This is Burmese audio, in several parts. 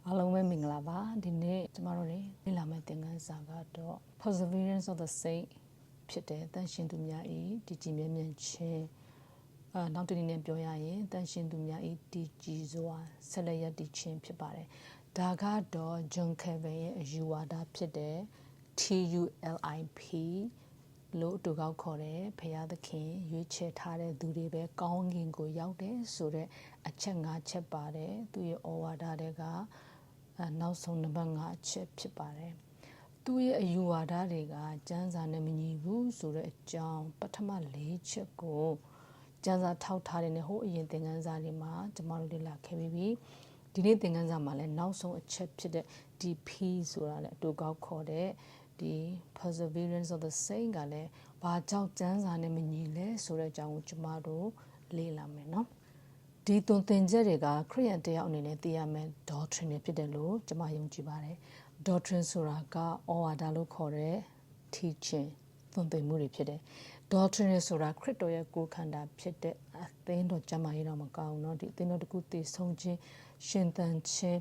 အားလုံးပဲမင်္ဂလာပါဒီနေ့ကျမတို့လေ့လာမယ့်သင်ခန်းစာကတော့ perseverance of the saint ဖြစ်တဲ့တန်ရှင်သူများဤတည်ကြည်မြဲမြံခြင်းနောက်တစ်နည်းနဲ့ပြောရရင်တန်ရှင်သူများဤတည်ကြည်စွာဆက်လက်ရည်တည်ခြင်းဖြစ်ပါတယ်ဒါကတော့ John Calvin ရဲ့အယူဝါဒဖြစ်တဲ့ TULIP လို့အတူကောက်ခေါ်တယ်ဖရာသခင်ရွေးချယ်ထားတဲ့သူတွေပဲကောင်းကင်ကိုရောက်တယ်ဆိုတော့အချက်၅ချက်ပါတယ်သူရဲ့ဩဝါဒတွေကနောက်ဆုံးနံပါတ်5ချက်ဖြစ်ပါတယ်သူရဲ့အယူဝါဒတွေကကျမ်းစာနဲ့မညီဘူးဆိုတဲ့အကြောင်းပထမ4ချက်ကိုကျမ်းစာထောက်ထားတဲ့ဟိုအရင်သင်ခန်းစာတွေမှာကျမတို့လေ့လာခဲ့ပြီးပြီဒီနေ့သင်ခန်းစာမှာလည်းနောက်ဆုံးအချက်ဖြစ်တဲ့ DP ဆိုတာလည်းအတူကောက်ခေါ်တဲ့ဒီ perseverance of the saint ကလည်းဘာကြောင့်ကျမ်းစာနဲ့မညီလဲဆိုတဲ့အကြောင်းကိုကျမတို့လေ့လာမယ်နော်ဒီသွန်သင်ချက်တွေကခရိယန်တယောက်အနေနဲ့သိရမယ့် doctrine တွေဖြစ်တယ်လို့ကျွန်မယုံကြည်ပါတယ် doctrine ဆိုတာကဩဝါဒလို့ခေါ်တဲ့ teaching သွန်သင်မှုတွေဖြစ်တယ် doctrine ဆိုတာခရစ်တော်ရဲ့ကိုယ်ခန္ဓာဖြစ်တဲ့အသင်းတော်ကျမ်းမာရေးတော့မကောင်းเนาะဒီအသင်းတော်တစ်ခုတည်ဆုံးခြင်းရှင်သန်ခြင်း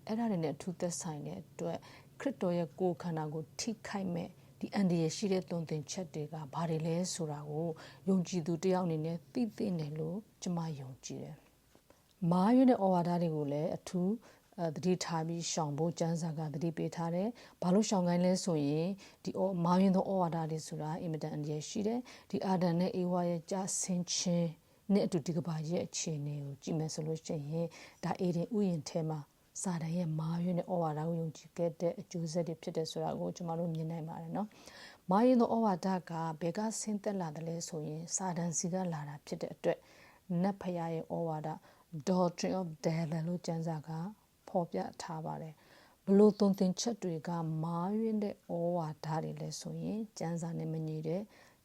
အဲ့ဒါတွေနဲ့အထူးသက်ဆိုင်တဲ့အတွက်ခရစ်တော်ရဲ့ကိုယ်ခန္ဓာကိုထိခိုက်မဲ့ဒီအန်ဒီရရှိတဲ့သွန်သင်ချက်တွေကဘာတွေလဲဆိုတာကိုယုံကြည်သူတယောက်အနေနဲ့သိသိတယ်လို့ကျွန်မယုံကြည်တယ်။မာရွေးတဲ့ဩဝါဒတွေကိုလည်းအထူးသတိထားပြီးရှောင်ဖို့ကျမ်းစာကသတိပေးထားတယ်။ဘာလို့ရှောင်ခိုင်းလဲဆိုရင်ဒီမာရွေးသောဩဝါဒတွေဆိုတာအင်မတန်အန္တရာယ်ရှိတယ်။ဒီအာဒံနဲ့အေဝါရဲ့ကြာဆင်းခြင်းနဲ့အတူဒီကဘာရဲ့အခြေအနေကိုကြည့်မယ်ဆိုလို့ရှိရင်ဒါအေဒင်ဥယျာဉ်ထဲမှာစာတန်ရဲ့မာရွေးတဲ့ဩဝါဒကိုယုံကြည်ခဲ့တဲ့အကျိုးဆက်တွေဖြစ်တယ်ဆိုတာကိုကျွန်တော်တို့မြင်နိုင်ပါတယ်နော်။မာရွေးသောဩဝါဒကဘယ်ကဆင်းသက်လာတယ်လဲဆိုရင်စာတန်စီကလာတာဖြစ်တဲ့အတွက်နတ်ဖရာရဲ့ဩဝါဒdoctrine of devil လို့ကျမ်းစာကဖော်ပြထားပါတယ်ဘလို့သွန်သင်ချက်တွေကမာရွေးတဲ့ဩဝါဒတွေလဲဆိုရင်ကျမ်းစာနဲ့မညီတဲ့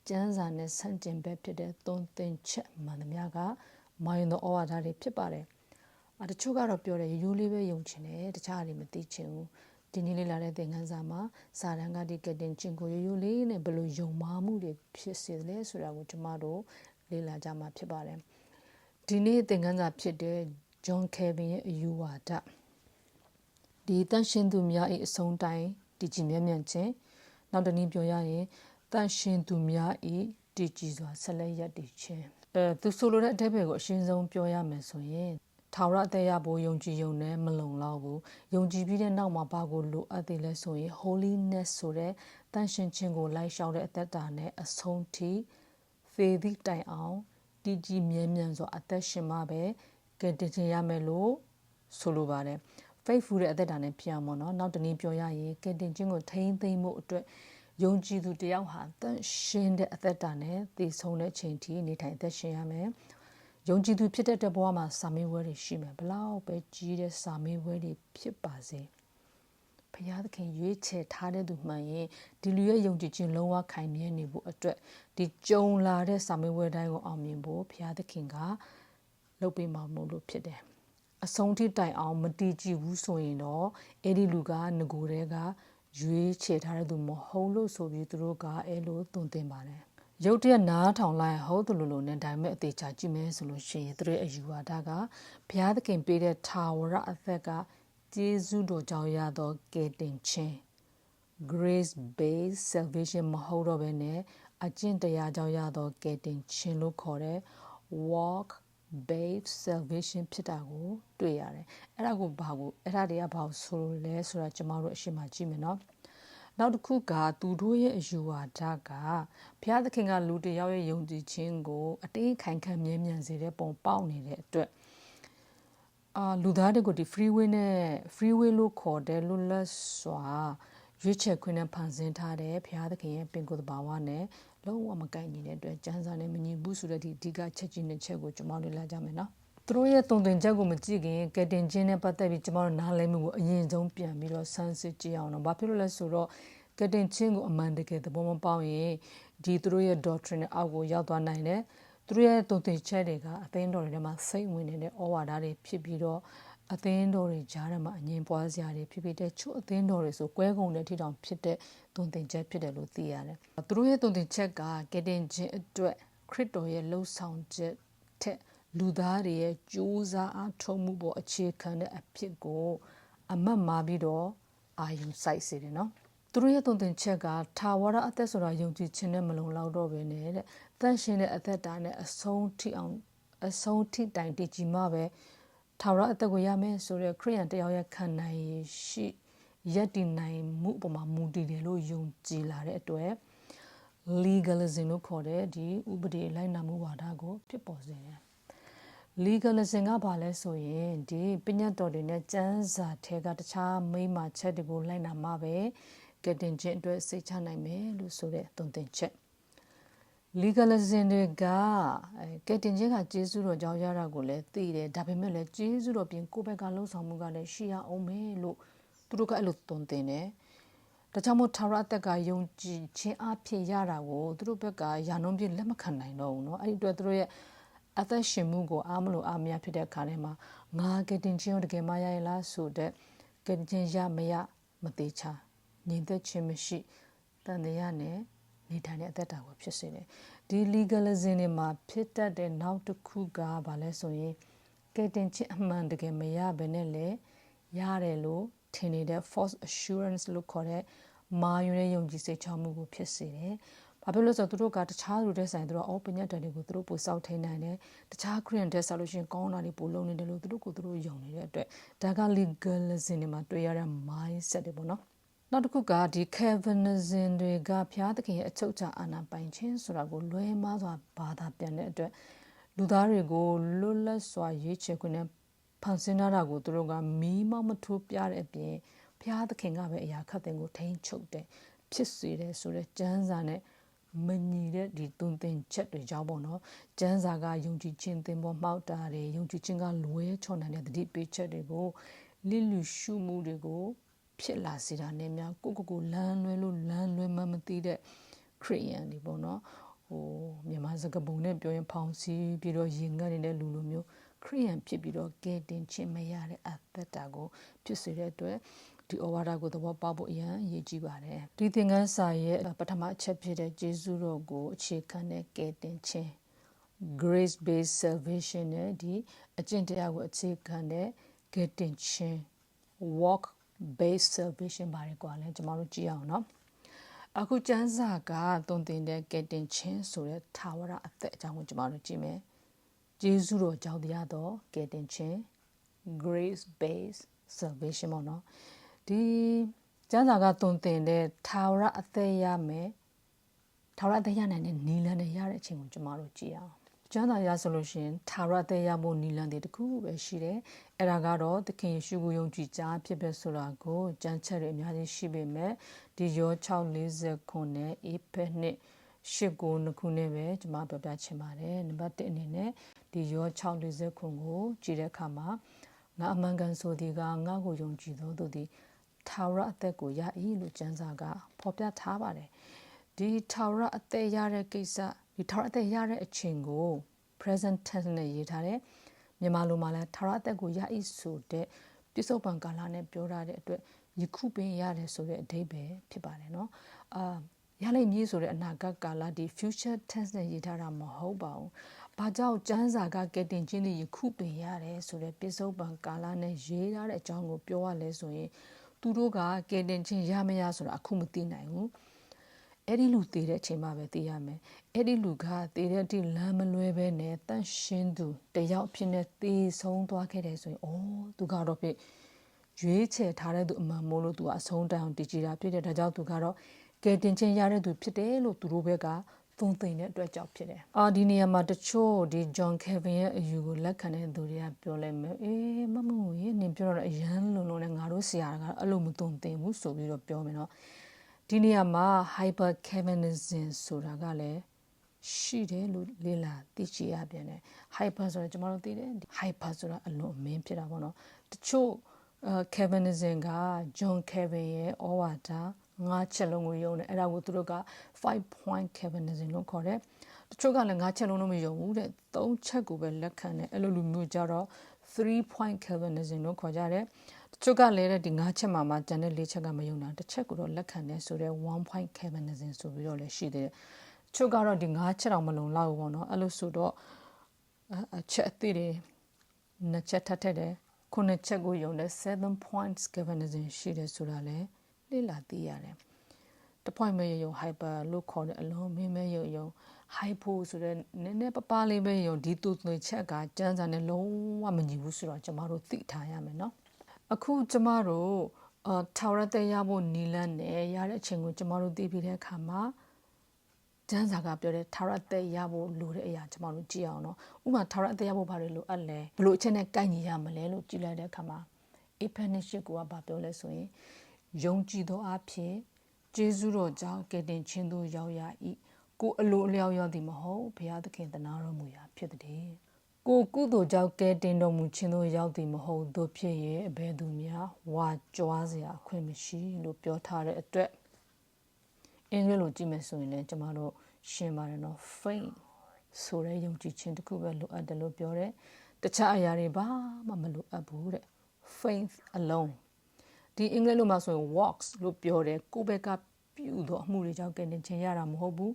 ကျမ်းစာနဲ့ဆန့်ကျင်ဘက်ဖြစ်တဲ့သွန်သင်ချက်မှန်သမျှကမာရွေးသောဩဝါဒတွေဖြစ်ပါတယ်တချို့ကတော့ပြောတယ်ရိုးလေးပဲယုံချင်တယ်တခြားတွေမသိချင်ဘူးဒီနေ့လေးလာတဲ့သင်ခန်းစာမှာစာတန်ကဒီကတင်ချင်းကိုရိုးလေးနဲ့ဘလို့ယုံမာမှုတွေဖြစ်စေလဲဆိုတာကိုကျမတို့လေ့လာကြမှာဖြစ်ပါတယ်ဒီနေ့သင်ခန်းစာဖြစ်တဲ့ John Calvin ရဲ့အယူဝါဒဒီတန်ရှင်သူများ၏အဆုံးတိုင်းတည်ကြည်မြဲမြံခြင်းနောက်တနည်းပြောရရင်တန်ရှင်သူများ၏တည်ကြည်စွာဆက်လက်ရည်တည်ခြင်းသူဆိုလိုတဲ့အဓိပ္ပာယ်ကိုအရှင်းဆုံးပြောရမယ်ဆိုရင်ထာဝရအသက်ရဖို့ယုံကြည်ယုံနဲ့မလုံလောက်ဘူးယုံကြည်ပြီးတဲ့နောက်မှာဘာကိုလိုအပ်သေးလဲဆိုရင် holiness ဆိုတဲ့တန်ရှင်ခြင်းကိုလိုက်ရှောက်တဲ့အသက်တာနဲ့အဆုံးထိသေသည့်တိုင်အောင်တည်ကြည်မြဲမြံစွာအသက်ရှင်မှပဲကယ်တင်ခြင်းရမယ်လို့ဆိုလိုပါတယ် faithful တဲ့အသက်တာနဲ့ဖြစ်အောင်ပေါ့နော်နောက်တနည်းပြောရရင်ကယ်တင်ခြင်းကိုထိန်းသိမ်းမှုအတွက်ယုံကြည်သူတယောက်ဟာတန်ရှင်တဲ့အသက်တာနဲ့တည်ဆုံးတဲ့အချိန်ထိနေထိုင်အသက်ရှင်ရမယ်ယုံကြည်သူဖြစ်တဲ့ဘဝမှာစာမေးပွဲတွေရှိမယ်ဘလောက်ပဲကြီးတဲ့စာမေးပွဲတွေဖြစ်ပါစေဖခင်သခင်ရွေးချယ်ထားတဲ့သူမှန်ရင်ဒီလူရဲ့ယုံကြည်ခြင်းလုံးဝခိုင်မြဲနေဖို့အတွက်ဒီကြုံလာတဲ့စာမေးပွဲတိုင်းကိုအောင်မြင်ဖို့ဖခင်သခင်ကလုပ်ပေးမှာမို့လို့ဖြစ်တယ်အဆုံးထိတိုင်အောင်မတည်ကြည်ဘူးဆိုရင်တော့အဲ့ဒီလူကငကိုယ်တည်းကရွေးချယ်ထားတဲ့သူမဟုတ်လို့ဆိုပြီးသူတို့ကအဲ့လိုသွန်သင်ပါတယ်ရုတ်တရက်နားထောင်လိုက်ဟုတ်တယ်လို့နဲ့ဒါပေမဲ့အသေးချာကြည့်မယ်ဆိုလို့ရှိရင်သူတို့ရဲ့အယူဝါဒကဘုရားသခင်ပေးတဲ့ထာဝရအသက်ကကျေးဇူးတော်ကြောင့်ရသောကယ်တင်ခြင်း grace based salvation မဟုတ်တော့ဘဲနဲ့အကျင့်တရားကြောင့်ရသောကယ်တင်ခြင်းလို့ခေါ်တဲ့ walk based salvation ဖြစ်တာကိုတွေ့ရတယ်အဲ့ဒါတွေကဘာကိုဆိုလို့လဲဆိုတာကျွန်တော်တို့အရှိမကြည့်မယ်နော်နောက်တစ်ခုကသူတို့ရဲ့အယူဝါဒကဘုရားသခင်ကလူတစ်ယောက်ရဲ့ယုံကြည်ခြင်းကိုအတင်းခိုင်ခံမြဲမြံစေတဲ့ပုံပေါက်နေတဲ့အတွက်လူသားတွေကိုဒီ free will လို့ခေါ်တဲ့လွတ်လပ်စွာရွေးချယ်ခွင့်နဲ့ဖန်ဆင်းထားတဲ့ဘုရားသခင်ရဲ့ပင်ကိုယ်သဘာဝနဲ့လုံးဝမကိုက်ညီတဲ့အတွက်ကျမ်းစာနဲ့မညီဘူးဆိုတဲ့ဒီအဓိကချက်ကြီးနှစ်ချက်ကိုကျွန်တော်တို့လေ့လာကြမယ်နော်သူတို့ရဲ့တုံ့တင်ချက်ကိုမကြည့်ခင်ကယ်တင်ခြင်းနဲ့ပတ်သက်ပြီးကျွန်တော်တို့နားလည်မှုကိုအရင်ဆုံးပြန်ပြီးတော့ဆန်းစစ်ကြည့်အောင်နော်။ဘာဖြစ်လို့လဲဆိုတော့ကယ်တင်ခြင်းကိုအမှန်တကယ်သဘောမပေါက်ရင်ဒီသူတို့ရဲ့ doctrine နဲ့အောက်ကိုရောက်သွားနိုင်တယ်။သူတို့ရဲ့တုံ့တင်ချက်တွေကအသင်းတော်တွေထဲမှာစိတ်ဝင်နေတဲ့ဩဝါဒတွေဖြစ်ပြီးတော့အသင်းတော်တွေကြားထဲမှာအငြင်းပွားစရာတွေဖြစ်တဲ့ချို့အသင်းတော်တွေဆိုကွဲကုန်တဲ့ထိတောင်ဖြစ်တဲ့တုံ့တင်ချက်ဖြစ်တယ်လို့သိရတယ်။သူတို့ရဲ့တုံ့တင်ချက်ကကယ်တင်ခြင်းအတွက်ခရစ်တော်ရဲ့လှုပ်ဆောင်ချက်ထက်လူသားတွေရဲ့ကြိုးစားအားထုတ်မှုပေါ်အခြေခံတဲ့အဖြစ်ကို အမတ်မာပြီးတော့အာယုံစိုက်စေတယ်နော်သူတို့ရဲ့တုံသင်ချက်ကထာဝရအသက်ဆိုတာယုံကြည်ခြင်းနဲ့မလုံလောက်တော့ပဲနဲ့တဲ့တန့်ရှင်းတဲ့အသက်တာနဲ့အဆုံးထိတိုင်တည်ကြည်မှပဲထာဝရအသက်ကိုရမယ်ဆိုတဲ့ခရိယန်တယောက်ရဲ့ခံနိုင်ရှိရက်တည်နိုင်မှုအပေါ်မှာမူတည်တယ်လို့ယုံကြည်လာတဲ့အတွက် legalism လို့ခေါ်တဲ့ဒီဥပဒေလိုက်နာမှုဝါဒကိုဖြစ်ပေါ်စေတယ်legalism ကဘာလဲဆိုရင်ဒီပညတ်တော်တွေနဲ့ကျမ်းစာထဲကတခြားမိမ့်ချက်တွေကိုလိုက်နာမှပဲကတင်ခြင်းအတွက်စိတ်ချနိုင်မယ်လို့ဆိုတဲ့တုံ့တင်ချက် legalism တွေကကတင်ခြင်းကကျေးဇူးတော်ကြောင့်ရတာကိုလည်းသိတယ်ဒါပေမဲ့လည်းကျေးဇူးတော်ပြင်ကိုယ့်ဘက်ကလှုပ်ဆောင်မှုကလည်းရှိရအောင်မယ်လို့သူတို့ကအဲ့လိုတုံ့တင်တယ်ဒါကြောင့်မို့ထာဝရအသက်ကယုံကြည်ခြင်းအဖြစ်ရတာကိုသူတို့ဘက်ကယာနှုံးပြလက်မခံနိုင်တော့ဘူးเนาะအဲ့ဒီအတွက်သူတို့ရဲ့အသက်ရှင်မှုကိုအားမလို့အားမရဖြစ်တဲ့အခါထဲမှာငါကတင်ချင်းတကယ်မရရလားဆိုတဲ့ကတင်ချင်းရမရမသေးချာညီသက်ချင်းမရှိတန်တရားနဲ့နေထိုင်တဲ့အသက်တာကိုဖြစ်စေတယ်ဒီ legalism တွေမှာဖြစ်တတ်တဲ့နောက်တစ်ခုကဘာလဲဆိုရင်ကတင်ချင်းအမှန်တကယ်မရဘဲနဲ့လေရတယ်လို့ထင်နေတဲ့ false assurance လို့ခေါ်တဲ့မာယွန်းရဲ့ယုံကြည်စိတ်ချမှုကိုဖြစ်စေတယ်။ဘာဖြစ်လို့ဆိုတော့သူတို့ကတခြားလူတွေဆိုင်သူတို့ပညာတန်တွေကိုသူတို့ပို့ဆောက်ထိန်နိုင်တယ်။တခြားခရီးယန်တဲ့ဆိုလို့ရှိရင်ကောင်းတာတွေပို့လုံးနေတယ်လို့သူတို့ကိုသူတို့ယုံနေတဲ့အတွက်ဒါက legalism တွေမှာတွေ့ရတဲ့ mindset တွေပေါ့နော်။နောက်တစ်ခုကဒီ Calvinism တွေကဘုရားသခင်ရဲ့အချုပ်အခြာအာဏာပိုင်ခြင်းဆိုတာကိုလွဲမှားစွာဘာသာပြန်တဲ့အတွက်လူသားတွေကိုလွတ်လပ်စွာရွေးချယ်ခွင့်နဲ့ဖန်ဆင်းတာကိုသူတို့ကမီးမောက်မထိုးပြတဲ့အပြင်ဘုရားသခင်ကပဲအရာခတ်တဲ့ကိုထိန်းချုပ်တယ်ဖြစ်စေတယ်ဆိုတဲ့ကျမ်းစာနဲ့မညီတဲ့ဒီသွန်သင်ချက်တွေကြောင့်ပေါ့နော်ကျမ်းစာကယုံကြည်ခြင်းသင်ပေါ်မှောက်တာတွေယုံကြည်ခြင်းကလွဲချော်နိုင်တဲ့တတိပေးချက်တွေကိုလိလူရှုမှုတွေကိုဖြစ်လာစေတာနဲ့များကိုလမ်းလွဲလို့လမ်းလွဲမှမသိတဲ့ခရိယန်တွေပေါ့နော်မြန်မာစကားပုံနဲ့ပြောရင်ဖောင်စီးပြီးတော့ရင်ငတ်နေတဲ့လူလိုမျိုးခရိယန်ဖြစ်ပြီးတော့ကဲတင်ခြင်းမရတဲ့အသက်တာကိုဖြစ်စေတဲ့အတွက်ဒီဩဝါဒကိုသဘောပေါက်ဖို့အရင်အရေးကြီးပါတယ်ဒီသင်ခန်းစာရဲ့ပထမအချက်ဖြစ်တဲ့ယေရှုတော်ကိုအခြေခံတဲ့ကဲတင်ခြင်း grace based salvation နဲ့ဒီအကျင့်တရားကိုအခြေခံတဲ့ကဲတင်ခြင်း work based salvation ပါတယ်ကွာလဲကျွန်တော်တို့ကြည့်အောင်နော်အခုကျမ်းစာကသွန်သင်တဲ့ကဲတင်ခြင်းဆိုတဲ့ထာဝရအသက်အကြောင်းကိုကျွန်တော်တို့ကြည့်မယ်ယေရှုတော်ကြောင့်တရားတော်ကယ်တင်ခြင်း grace based salvation ပေါ့နော်ဒီကျမ်းစာကသွန်သင်တဲ့ထာဝရအသက်ရမယ်ထာဝရအသက်ရနိုင်တဲ့နီလန်နဲ့ရတဲ့အချိန်ကိုကျွန်တော်တို့ကြည့်အောင်ကျမ်းစာရဆိုလို့ရှိရင်ထာဝရအသက်ရဖို့နီလန်တွေတခုပဲရှိတယ်အဲ့ဒါကတော့သခင်ယေရှုကိုယုံကြည်ကြားဖြစ်ပဲဆိုတာကိုကျမ်းချက်တွေအများကြီးရှိပေမဲ့ဒီယော6:40နဲ့အေဖက်နှစ်8:9ခုနဲ့ပဲကျွန်မပြောပြချင်ပါတယ်နံပါတ်1အနေနဲ့ဒီယော6:40ကိုကြည့်တဲ့အခါမှာငါအမှန်ကန်ဆိုသည်ကငါ့ကိုယုံကြည်သောသူသည်ထာဝရအသက်ကိုရ၏လို့ကျမ်းစာကဖော်ပြထားပါတယ်ဒီထာဝရအသက်ရတဲ့ကိစ္စဒီထာဝရအသက်ရတဲ့အချိန်ကို present tense နဲ့ရေးထားတယ်မြန်မာလိုမှာလည်းထာဝရအသက်ကိုရ၏ဆိုတဲ့ပြစ္ဆုတ်ပံကာလနဲ့ပြောထားတဲ့အတွက်ယခုပင်ရတယ်ဆိုတဲ့အဓိပ္ပာယ်ဖြစ်ပါတယ်เนาะရလိမ့်မည်ဆိုတဲ့အနာဂတ်ကာလဒီ future tense နဲ့ရေးထားတာမဟုတ်ပါဘူး။ဘာကြောင့်ကျမ်းစာကကယ်တင်ခြင်းတွေယခုပင်ရတယ်ဆိုတဲ့ပြစ္ဆုတ်ပံကာလနဲ့ရေးထားတဲ့အကြောင်းကိုပြောရလဲဆိုရင်သူတို့ကကယ်တင်ခြင်းရမရဆိုတာအခုမသိနိုင်ဘူး။အဲ့ဒီလူတည်တဲ့အချိန်မှပဲသိရမယ်။အဲ့ဒီလူကတည်တဲ့အထိလမ်းမလွဲပဲနဲ့တန့်ရှင်းသူတယောက်ဖြစ်နေတည်ဆုံးသွားခဲ့တယ်ဆိုရင်သူကတော့ဖြစ်ရွေးချယ်ထားတဲ့သူအမှန်မို့လို့သူကအဆုံးတိုင်အောင်တည်ကြည်တာဖြစ်တဲ့ဒါကြောင့်သူကတော့ကဲတင်ချင်းရတဲ့သူဖြစ်တယ်လို့သူတို့ဘက်ကသုံးသင်တဲ့အတွက်ကြောင့်ဖြစ်တယ်။ဒီနေရာမှာတချို့ဒီ John Calvin ရဲ့အယူကိုလက်ခံတဲ့သူတွေကပြောလိုက်မယ်။မမရေနင်ပြောတော့အရန်လုံးနဲ့ငါတို့ဆရာကအဲ့လိုမသုံးသင်ဘူးဆိုပြီးတော့ပြောမယ်နော်။ဒီနေရာမှာ Hyper Calvinism ဆိုတာကလည်းရှိတယ်လို့လေ့လာသိချရပြန်တယ်။ Hyper ဆိုတာကျွန်တော်တို့သိတယ်။ Hyper ဆိုတာအလွန်အမင်းဖြစ်တာပေါ့နော်။တချို့Calvinism က John Calvin ရဲ့ဩဝါဒ5ချက်လုံးကိုယုံတယ်အဲ့ဒါကိုသူတို့က5 point Calvinism လို့ခေါ်တယ်တချို့ကလည်း5ချက်လုံးတော့မယုံဘူးတဲ့3ချက်ကိုပဲလက်ခံတယ်အဲ့လိုလူမျိုးကြတော့3 point Calvinism လို့ခေါ်ကြတယ်တချို့ကလည်းဒီ5ချက်မှာကျန်တဲ့4ချက်ကမယုံတာတစ်ချက်ကိုတော့လက်ခံတယ်ဆိုတော့1 point Calvinism ဆိုပြီးတော့လည်းရှိတယ်တချို့ကတော့ဒီ5ချက်တော့မလုံလောက်ဘူးပေါ့နော်အဲ့လိုဆိုတော့အချက်အသစ်တွေ2ချက်ထပ်ထက်တယ် ခုနှစ်ချက်ကိုယုံတဲ့ 7 points galvanism ရှိတယ်ဆိုတာလဲလေ့လာသိရတယ်တ point ပဲယုံ hyper လို့ခေါ်တဲ့အလုံးမင်းပဲယုံ hypo ဆိုတဲ့နည်းနည်းပပလေးပဲယုံဒီတူသွေချက်ကကျန်းစာနဲ့လုံးဝမညီဘူးဆိုတော့ကျမတို့သိထားရမယ်နော်အခုကျမတို့ထာဝရတဲ့ရဖို့နီလန်းနဲ့ရတဲ့အချိန်ကိုကျမတို့သိပြီးတဲ့အခါမှာကျန်းစာကပြောတဲ့ထာဝရတဲ့ရဖို့လိုတဲ့အရာကျမတို့ကြည့်အောင်နော်ဥပမာထာဝရတဲ့ရဖို့ဘာတွေလိုအပ်လဲဘလို့အချက်နဲ့ကိုက်ညီရမလဲလို့ကြည့်လိုက်တဲ့အခါမှာအေဖက်နစ်ရှစ်ကိုကဘာပြောလဲဆိုရင်ယုံကြည်သောအဖြစ်ကျေးဇူးတော်ကြောင့်ကယ်တင်ခြင်းသို့ရောက်ရ၏ကိုအလိုအလျောက်ရောက်သည်မဟုတ်ဘုရားသခင်သနာတော်မူရာဖြစ်သည်ကိုကုသိုလ်ကြောင့်ကယ်တင်တော်မူခြင်းသို့ရောက်သည်မဟုတ်တို့ဖြစ်ရဲ့အဘယ်သူများဝါကြွားစရာအခွင့်မရှိလို့ပြောထားတဲ့အတွက်အင်္ဂလိပ်လိုကြည့်မယ်ဆိုရင်လည်းကျမတို့ရှင်းပါတယ်နော် faith ဆိုတဲ့ယုံကြည်ခြင်းတစ်ခုပဲလိုအပ်တယ်လို့ပြောတယ်တခြားအရာတွေဘာမှမလိုအပ်ဘူးတဲ့ faith alone ဒီအင်္ဂလိပ်လိုမှာဆိုရင် works လို့ပြောတယ်ကိုယ့်ဘက်ကပြုသောအမှုတွေကြောင့်ကယ်တင်ခြင်းရတာမဟုတ်ဘူး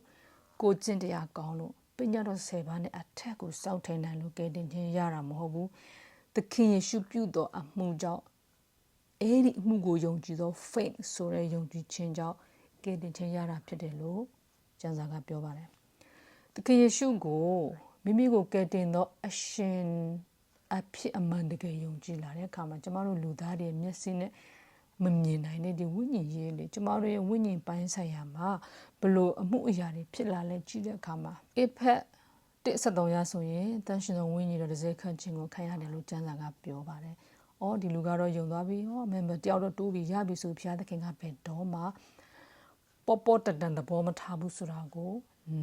ကိုကျင့်တရားကောင်းလို့ပညာတော်10ပါးနဲ့အထက်ကိုစောင့်ထိန်နိုင်လို့ကယ်တင်ခြင်းရတာမဟုတ်ဘူးသခင်ယေရှုပြုသောအမှုကြောင့်အဲ့ဒီအမှုကိုယုံကြည်သော faith ဆိုတဲ့ယုံကြည်ခြင်းကြောင့်ကယ်တင်ခြင်းရတာဖြစ်တယ်လို့ကျမ်းစာကပြောပါတယ်သခင်ယေရှုကိုမိမိကိုကယ်တင်သောအရှင်အဖြစ်အမှန်တကယ်ယုံကြည်လာတဲ့အခါမှာကျမတို့လူသားတွေမျက်စိနဲ့မမြင်နိုင်တဲ့ဒီဝိညာဉ်ရေးလေကျမတို့ရဲ့ဝိညာဉ်ပိုင်းဆိုင်ရာမှာဘလို့အမှုအရာတွေဖြစ်လာလဲကြည့်တဲ့အခါမှာအဖက်173ရဆိုရင်တန်ရှင်သောဝိညာဉ်တော်တစ်စဲခန့်ခြင်းကိုခံရတယ်လို့ကျမ်းစာကပြောပါတယ်။အော်ဒီလူကတော့ယုံသွားပြီ။ဟော member တယောက်တော့တိုးပြီရပြီဆိုဘုရားသခင်ကဘယ်တော့မှပေါ်တန်သဘောမထားဘူးဆိုတာကို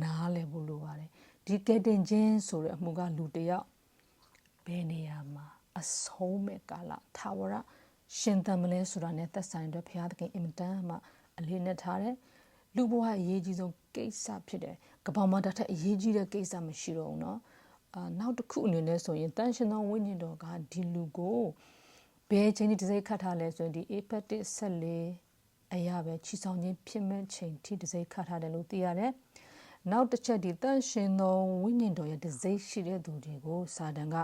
နားလည်ဖို့လိုပါတယ်။ဒီကယ်တင်ခြင်းဆိုတဲ့အမှုကလူတယောက်ဘယ်နေရာမှာအဆုံးမဲ့ကာလထာဝရရှင်သန်မလဲဆိုတာနဲ့သက်ဆိုင်တဲ့ဘုရားသခင်အင်မတန်မှအလေးနဲ့ထားတယ်လူဘဝအရေးကြီးဆုံးကိစ္စဖြစ်တယ်ကပောင်မတထက်အရေးကြီးတဲ့ကိစ္စမရှိတော့ဘူးเนาะနောက်တစ်ခုအနေနဲ့ဆိုရင်တန်ရှင်သောဝိညာဉ်တော်ကဒီလူကိုဘယ်ချိန်ဒီတစ်စိတ်ခတ်ထားလဲဆိုရင်ဒီ Apex 14အရာပဲချီဆောင်ခြင်းဖြစ်မဲ့ချိန်ထိတစ်စိတ်ခတ်ထားတယ်လို့သိရတယ်နောက်တစ်ချက်ဒီတန်ရှင်သောဝိညာဉ်တော်ရဲ့တစ်စိတ်ရှိတဲ့သူတွေကိုစာတန်က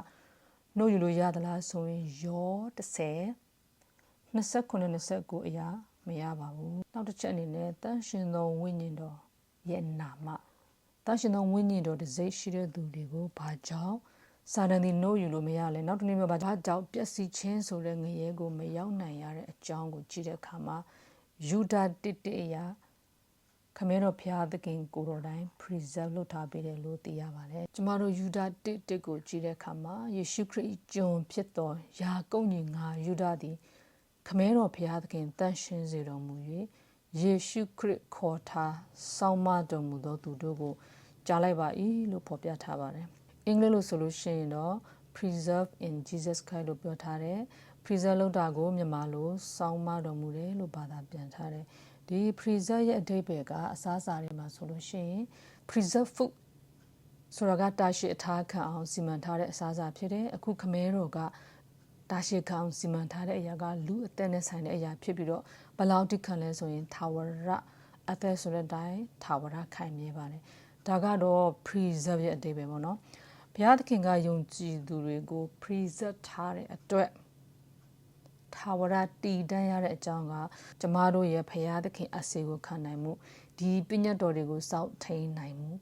နှုတ်ယူလို့ရသလားဆိုရင်ယော30 29 အရာမရပါဘူးနောက်တစ်ချက်အနေနဲ့တန်ရှင်သောဝိညာဉ်တော်ရဲ့နာမတန်ရှင်သောဝိညာဉ်တော်တစ်စိတ်ရှိတဲ့သူတွေကိုဘာကြောင့်စာတန်ဒီနှုတ်ယူလို့မရလဲနောက်တစ်နည်းမှာဘာကြောင့်ပျက်စီးခြင်းဆိုတဲ့ငရဲကိုမရောက်နိုင်ရတဲ့အကြောင်းကိုကြည့်တဲ့အခါမှာယူဒာ1အရာခမဲတော်ဖျားသခင်ကိုတော်တိုင်း preserve လုပ်ထားပေးတယ်လို့သိရပါတယ်ကျမတို့ယူဒာ1ကိုကြည့်တဲ့အခါမှာယေရှုခရစ်ကျွန်ဖြစ်သောယာကုပ်ညီငါယူဒာသည်ခမဲတော်ဘုရားသခင်တန်ရှင်းစေတော်မူ၍ယေရှုခရစ်ခေါ်ထားစောင့်မတော်မူသောသူတို့ကိုကြားလိုက်ပါ၏လို့ဖော်ပြထားပါတယ်အင်္ဂလိပ်လိုဆိုလို့ရှိရင်တော့ preserve in Jesus Christ လို့ပြောထားတယ် preserve လုပ်တာကိုမြန်မာလိုစောင့်မတော်မူတယ်လို့ဘာသာပြန်ထားတယ်ဒီ preserve ရဲ့အဓိပ္ပာယ်ကအစားအစာတွေမှာဆိုလို့ရှိရင် preserve food ဆိုတာကတာရှိအထားခံအောင်စီမံထားတဲ့အစားအစာဖြစ်တယ်အခုခမဲတော်ကတာရှိခံအောင်စီမံထားတဲ့အရာကလူအသက်နဲ့ဆိုင်တဲ့အရာဖြစ်ပြီးတော့ဘလောက်တိခံလဲဆိုရင်ထာဝရအသက်ဆိုတဲ့အတိုင်းထာဝရခိုင်မြဲပါတယ်ဒါကတော့ preserve ရဲ့အဓိပ္ပာယ်ပေါ့နော်ဘုရားသခင်ကယုံကြည်သူတွေကို preserve ထားတဲ့အတွက်ထာဝရတည်တံ့ရတဲ့အကြောင်းကကျမတို့ရဲ့ဘုရားသခင်အစေကိုခံနိုင်မှုဒီပညတ်တော်တွေကိုစောင့်ထိန်နိုင်မှု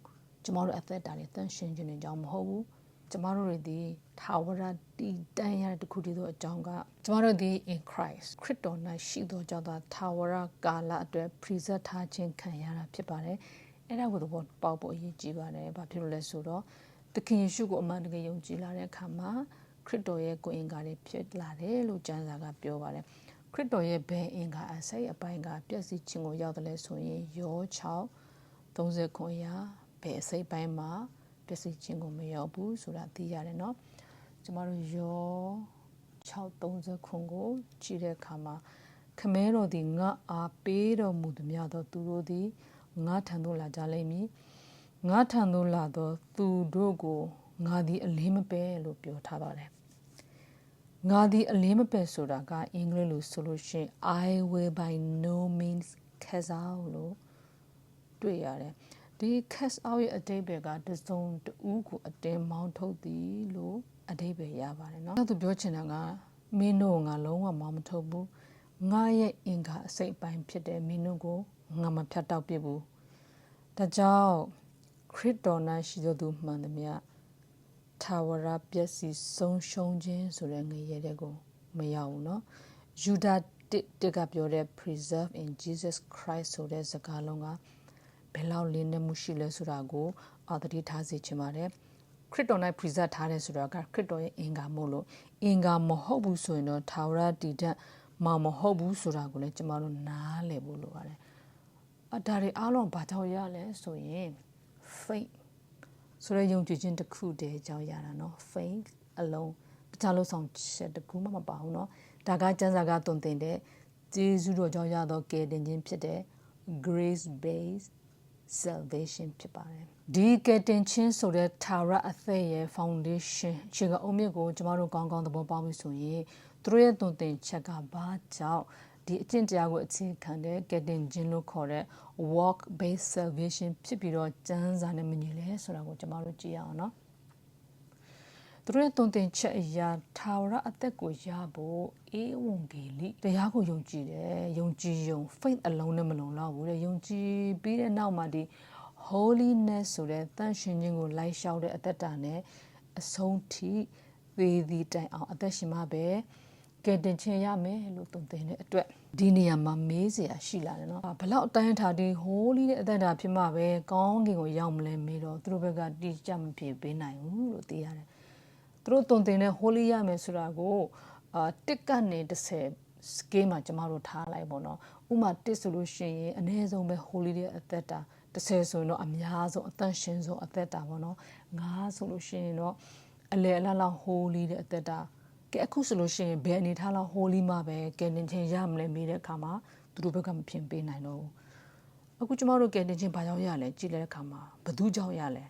ကျမတို့အသက်တာတွေတန်ရှင်းခြင်းတွေကြောင့်မဟုတ်ဘူးကျမတို့တွေထာဝရတည်တံ့ရတဲ့တခုတည်းသောအကြောင်းကကျမတို့ဒီ in Christ ခရစ်တော်၌ရှိသောကြောင့်သာထာဝရကာလအတွက် preserve ထားခြင်းခံရတာဖြစ်ပါတယ်အဲ့ဒါကိုတော့ပေါက်ဖို့အရေးကြီးပါတယ်ဘာဖြစ်လို့လဲဆိုတော့သခင်ယေရှုကိုအမှန်တကယ်ယုံကြည်လာတဲ့အခါမှာခရစ်တော်ရဲ့ကိုယ်အင်္ဂါတွေဖြစ်လာတယ်လို့ကျမ်းစာကပြောပါတယ်ခရစ်တော်ရဲ့ဘယ်အင်္ဂါအစိတ်အပိုင်းကပျက်စီးခြင်းကိုရောက်တယ်လဲဆိုရင်ယော6:30ရာဘယ်အစိတ်ပိုင်းမှာပျက်စီးခြင်းကိုမရောက်ဘူးဆိုတာသိရတယ်เนาะကျမတို့ယော6:30ကိုကြည့်တဲ့အခါမှာခမဲတော်သည်ငါအားပေးတော်မူသည်များသောသူတို့သည်ငါထံသို့လာကြလိမ့်မည်ငါထံသို့လာသောသူတို့ကိုငါသည်အလင်းမပဲလို့ပြောထားပါတယ်ငါသည်အလင်းမပဲဆိုတာကအင်္ဂလိပ်လိုဆိုလို့ရှိရင် I will by no means cast out လို့တွေ့ရတယ်ဒီ cast out ရဲ့အဓိပ္ပာယ်ကတစုံတဦးကိုအတင်းမောင်းထုတ်သည်လို့အဓိပ္ပာယ်ရပါတယ်เนาะသူပြောချင်တာက မင်းတို့ငါလုံးဝမထုတ်ဘူးငါရဲ့အင်္ဂါအစိတ်ပိုင်းဖြစ်တဲ့မင်းတို့ကိုငါမဖြတ်တောက်ပြဘူးဒါကြောင့်ခရစ်တော်၌ရှိသောသူမှန်သမျှထာဝရပျက်စီးဆုံးရှုံးခြင်းဆိုတဲ့ငရဲတဲ့ကိုမရောက်ဘူးเนาะယူဒာတစ်ကပြောတဲ့ preserve in Jesus Christ ဆိုတဲ့စကားလုံးကဘယ်လောက်လင်းနေမှုရှိလဲဆိုတာကိုသတိထားစေချင်ပါတယ်ခရစ်တော်၌preserve ထားတယ်ဆိုတာကခရစ်တော်ရဲ့အင်္ဂါမို့လို့အင်္ဂါမဟုတ်ဘူးဆိုရင်တော့ထာဝရတည်တတ်မှာမဟုတ်ဘူးဆိုတာကိုလည်းကျမတို့နားလည်ဖို့လိုပါတယ်ဒါတွေအားလုံးဘာကြောင့်ရလဲဆိုရင် faith ဆိုတဲ့ယုံကြည်ခြင်းတစ်ခုတည်းကြောင့်ရတာเนาะ faith အလုံးတခြားလို့ဆောင်ချက်တစ်ခုမှမပါဘူးเนาะဒါကကျမ်းစာကသွန်သင်တဲ့ဂျေဇုတော်ကြောင့်ရသောကယ်တင်ခြင်းဖြစ်တဲ့ grace based salvation ဖြစ်ပါတယ်ဒီကယ်တင်ခြင်းဆိုတဲ့ထာဝရအသက်ရဲ့ foundation ခြေကအုံမြစ်ကိုကျမတို့ကောင်းကောင်းသဘောပေါက်ပြီဆိုရင်သူတို့ရဲ့သွန်သင်ချက်ကဘာကြောင့်ဒီအကျင့်တရားကိုအခြေခံတဲ့ကယ်တင်ခြင်းလို့ခေါ်တဲ့ walk based salvation ဖြစ်ပြီးတော့ကျမ်းစာနဲ့မညီလဲဆိုတာကိုကျမတို့ကြည့်ရအောင်နော်သူတို့ရဲ့သွန်သင်ချက်အရာထာဝရအသက်ကိုရဖို့အေးဝန်ဂေလိတရားကိုယုံကြည်တယ်ယုံကြည်ယုံ faith အလုံးနဲ့မလုံလောက်ဘူးတဲ့ယုံကြည်ပြီးတဲ့နောက်မှာဒီ holiness ဆိုတဲ့တန်ရှင်းခြင်းကိုလိုက်လျှောက်တဲ့အသက်တာနဲ့အဆုံးထိသေသည်တိုင်အောင်အသက်ရှင်မှာပဲကဲတင်ချင်ရမယ်လို့သွန်သင်တဲ့အတွက်ဒီနေရာမှာမေးစရာရှိလာတယ်နော်ဘလောက်အတိုင်းထားဒီ holy တဲ့အသက်တာဖြစ်မှာပဲကောင်းကင်ကိုရောက်မလဲမေးတော့သူတို့ဘက်ကတိကျမဖြစ်ပေးနိုင်ဘူးလို့သိရတယ်သူတို့တုံတင်တဲ့ holy ရမယ်ဆိုတာကိုတစ်ကနေ30 scale မှာကျမတို့ထားလိုက်ပေါ့နော်ဥမာတစ်ဆိုလို့ရှိရင်အနည်းဆုံးပဲ holy တဲ့အသက်တာ30ဆိုရင်တော့အများဆုံးအသက်ရှင်ဆုံးအသက်တာပေါ့နော်9ဆိုလို့ရှိရင်တော့အလယ်အလတ်လောက် holy တဲ့အသက်တာကဲအခုဆိုလို့ရှိရင်ဘယ်အနေထားလောက် holy မှာပဲကဲတင်ချင်းရမလဲမေးတဲ့အခါမှာသူတို့ဘက်ကမဖြစ်ပေးနိုင်တော့ဘူးအခုကျမတို့ကဲတင်ချင်းဘာကြောင့်ရလဲကြည့်တဲ့အခါမှာဘသူကြောင့်ရလဲ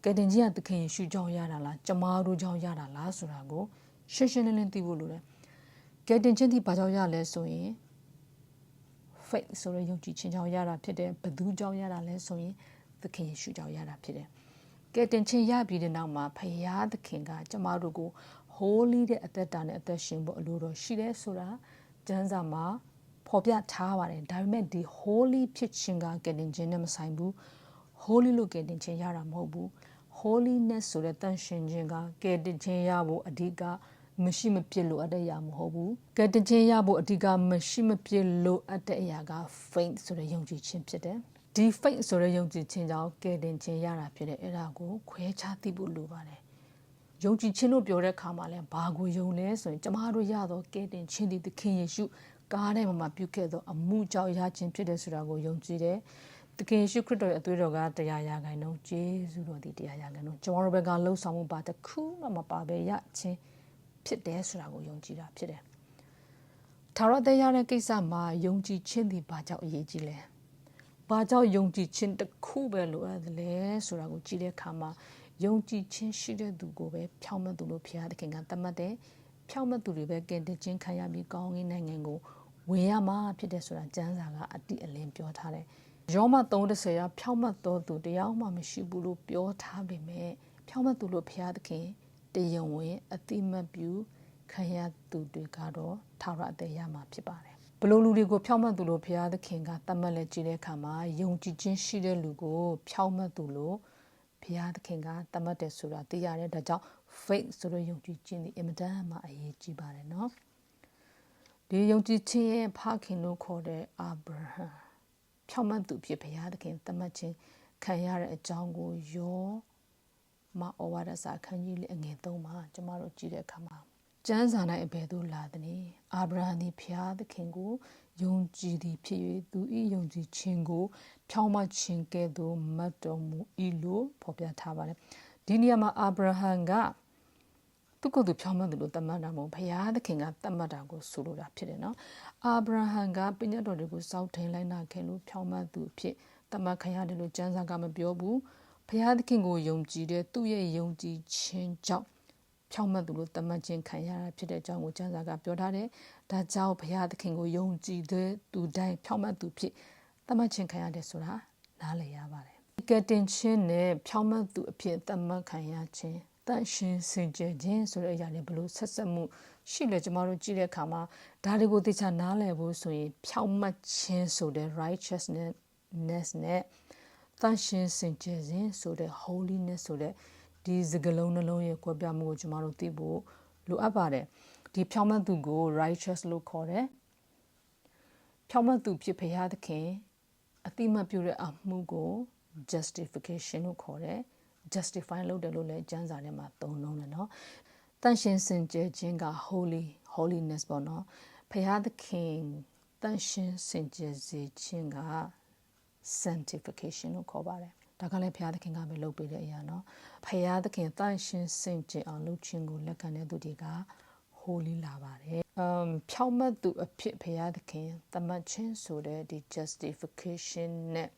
ကဲတင်ကြီးကသခင်ယေရှုကြောင့်ရတာလားကျမတို့ကြောင့်ရတာလားဆိုတာကိုရှင်းရှင်းလင်းလင်းသိဖို့လိုတယ်ကဲတင်ချင်းဒီဘာကြောင့်ရလဲဆိုရင် faith ဆိုတဲ့ယုံကြည်ခြင်းကြောင့်ရတာဖြစ်တယ်ဘသူကြောင့်ရတာလဲဆိုရင်သခင်ယေရှုကြောင့်ရတာဖြစ်တယ်ကဲတင်ချင်းရပြီးတဲ့နောက်မှာဖယားသခင်ကကျမတို့ကို holy တဲ့အသက်တာနဲ့အသက်ရှင်ဖို့အလိုတော်ရှိတယ်ဆိုတာကျမ်းစာမှာဖော်ပြထားပါတယ်ဒါပေမဲ့ဒီ holy ဖြစ်ခြင်းကကဲတင်ချင်းနဲ့မဆိုင်ဘူး holy လို့ကဲတင်ချင်းရတာမဟုတ်ဘူး holiness ဆိုတဲ့တန်ရှင်းခြင်းကကဲတင်ချင်းရဖို့အဓိကမရှိမပြစ်လို့အပ်တဲ့အရာမဟုတ်ဘူးကဲတင်ချင်းရဖို့အဓိကမရှိမပြစ်လို့အပ်တဲ့အရာက faith ဆိုတဲ့ယုံကြည်ခြင်းဖြစ်တယ်ဒီ faith ဆိုတဲ့ယုံကြည်ခြင်းကြောင့်ကဲတင်ချင်းရတာဖြစ်တယ်အဲ့ဒါကိုခွဲခြားသိဖို့လိုပါတယ်ယုံကြည်ခြင်းလို့ပြောတဲ့အခါမှာလဲဘာကိုယုံလဲဆိုရင်ကျမတို့ရတော့ကဲတင်ခြင်းဒီသခင်ယေရှုကားထဲမှာပြုခဲ့သောအမှုကြောင့်ရခြင်းဖြစ်တယ်ဆိုတာကိုယုံကြည်တယ်သခင်ယေရှုခရစ်တော်ရဲ့အသွေးတော်က100%ကျေးဇူးတော်ဒီ100%ကျွန်တော်တို့ဘက်ကလှုပ်ဆောင်မှုပါတခုမှမပါပဲရခြင်းဖြစ်တယ်ဆိုတာကိုယုံကြည်တာဖြစ်တယ်။ထာဝရတရားတဲ့ကိစ္စမှာယုံကြည်ခြင်းဒီဘာကြောင့်အရေးကြီးလဲ။ဘာကြောင့်ယုံကြည်ခြင်းတစ်ခုပဲလိုအပ်တယ်လဲဆိုတာကိုကြည့်တဲ့အခါမှာယုံကြည်ခြင်းရှိတဲ့သူကိုပဲဖြောင့်မတ်သူလို့ဘုရားသခင်ကသတ်မှတ်တယ်။ဖြောင့်မတ်သူတွေပဲကယ်တင်ခြင်းခံရပြီးကောင်းကင်နိုင်ငံကိုဝင်ရမှာဖြစ်တယ်ဆိုတာကျမ်းစာကအတိအလင်းပြောထားတယ်။ယောမ3:30ကဖြောင့်မတ်သောသူတရားမှမရှိဘူးလို့ပြောထားပေမဲ့ဖြောင့်မတ်သူလို့ဘုရားသခင်တရားဝင်အတိမတ်ပြုခံရသူတွေကတော့ထာဝရအသက်ရမှာဖြစ်ပါတယ်ဘလို့လူတွေကိုဖြောင့်မတ်သူလို့ဘုရားသခင်ကသတ်မှတ်လက်ကြည့်တဲ့အခါမှာယုံကြည်ခြင်းရှိတဲ့လူကိုဖြောင့်မတ်သူလို့ဘုရားသခင်ကသတ်မှတ်တယ်ဆိုတာသိရတယ်ဒါကြောင့် faith ဆိုတဲ့ယုံကြည်ခြင်းဒီအင်မတန်မှအရေးကြီးပါတယ်နော်ဒီယုံကြည်ခြင်းရဲ့ဖခင်လို့ခေါ်တဲ့အာဗြဟံဖြောင့်မတ်သူဖြစ်ဘုရားသခင်သတ်မှတ်ခြင်းခံရတဲ့အကြောင်းကိုယောမဩဝါဒစာအခန်းကြီးလေးအငယ်3မှာကျမတို့ကြည့်တဲ့အခါမှာကျမ်းစာ၌အဘယ်သို့လာသနည်းအာဗြဟံသည်ဘုရားသခင်ကိုယုံကြည်သည်ဖြစ်၍သူ၏ယုံကြည်ခြင်းကိုဖြောင့်မတ်ခြင်းကဲ့သို့မတ်တော်မူ၏လို့ဖော်ပြထားပါတယ်ဒီနေရာမှာအာဗြဟံကသူကိုယ်သူဖြောင့်မတ်တယ်လို့သတ်မှတ်တာမဟုတ်ဘုရားသခင်ကသတ်မှတ်တာကိုဆိုလိုတာဖြစ်တယ်နော်အာဗြဟံကပညတ်တော်တွေကိုစောင့်ထိန်လိုက်နာခဲ့လို့ဖြောင့်မတ်သူဖြစ်သတ်မှတ်ခံရတယ်လို့ကျမ်းစာကမပြောဘူးဘုရားသခင်ကိုယုံကြည်တဲ့သူ့ရဲ့ယုံကြည်ခြင်းကြောင့်ဖြောင့်မတ်သူလို့သတ်မှတ်ခြင်းခံရတာဖြစ်တဲ့အကြောင်းကိုကျမ်းစာကပြောထားတယ်။ဒါကြောင့်ဘုရားသခင်ကိုယုံကြည်တဲ့သူတိုင်းဖြောင့်မတ်သူဖြစ်သတ်မှတ်ခြင်းခံရတယ်ဆိုတာနားလည်ရပါတယ်။ကယ်တင်ခြင်းနဲ့ဖြောင့်မတ်သူအဖြစ်သတ်မှတ်ခံရခြင်းတန်ရှင်းစင်ကြယ်ခြင်းဆိုတဲ့အရာတွေဘလို့ဆက်ဆက်မှု ရှိလေကျမတို့ကြည့်တဲ့အခါမှာဒါတွေကိုသိချာနားလည်ဖို့ဆိုရင်ဖြောင့်မတ်ခြင်းဆိုတဲ့ righteousness နဲ့တန်ရှင်းစင်ကြယ်ခြင်းဆိုတဲ့ holiness ဆိုတဲ့ဒီစကားလုံးနှလုံးရဲ့ကွဲပြားမှုကိုကျမတို့သိဖို့လိုအပ်ပါတယ်ဒီဖြောင့်မတ်သူကို righteous လို့ခေါ်တယ်ဖြောင့်မတ်သူဖြစ်ဖရာသခင်အတိမတ်ပြုတဲ့အမှုကို justification လို့ခေါ်တယ် justify လုပ်တယ်လို့လည်းကျမ်းစာထဲမှာသုံးလုံးတယ်နော်တန်ရှင်းစင်ကြယ်ခြင်းက holiness ပေါ့နော်ဖရာသခင်တန်ရှင်းစင်ကြယ်စေခြင်းက sanctification လို့ခေါ်ပါတယ်ဒါကလည်းဖရာသခင်ကပဲလုပ်ပေးတဲ့အရာနော်ဖရာသခင်တန်ရှင်းစင်ကြယ်အောင်လုပ်ခြင်းကိုလက်ခံတဲ့သူတွေက holy လာပါတယ်ဖြောင့်မတ်သူအဖြစ်ဖရာသခင်တမတ်ခြင်းဆိုတဲ့ဒီ justification နဲ့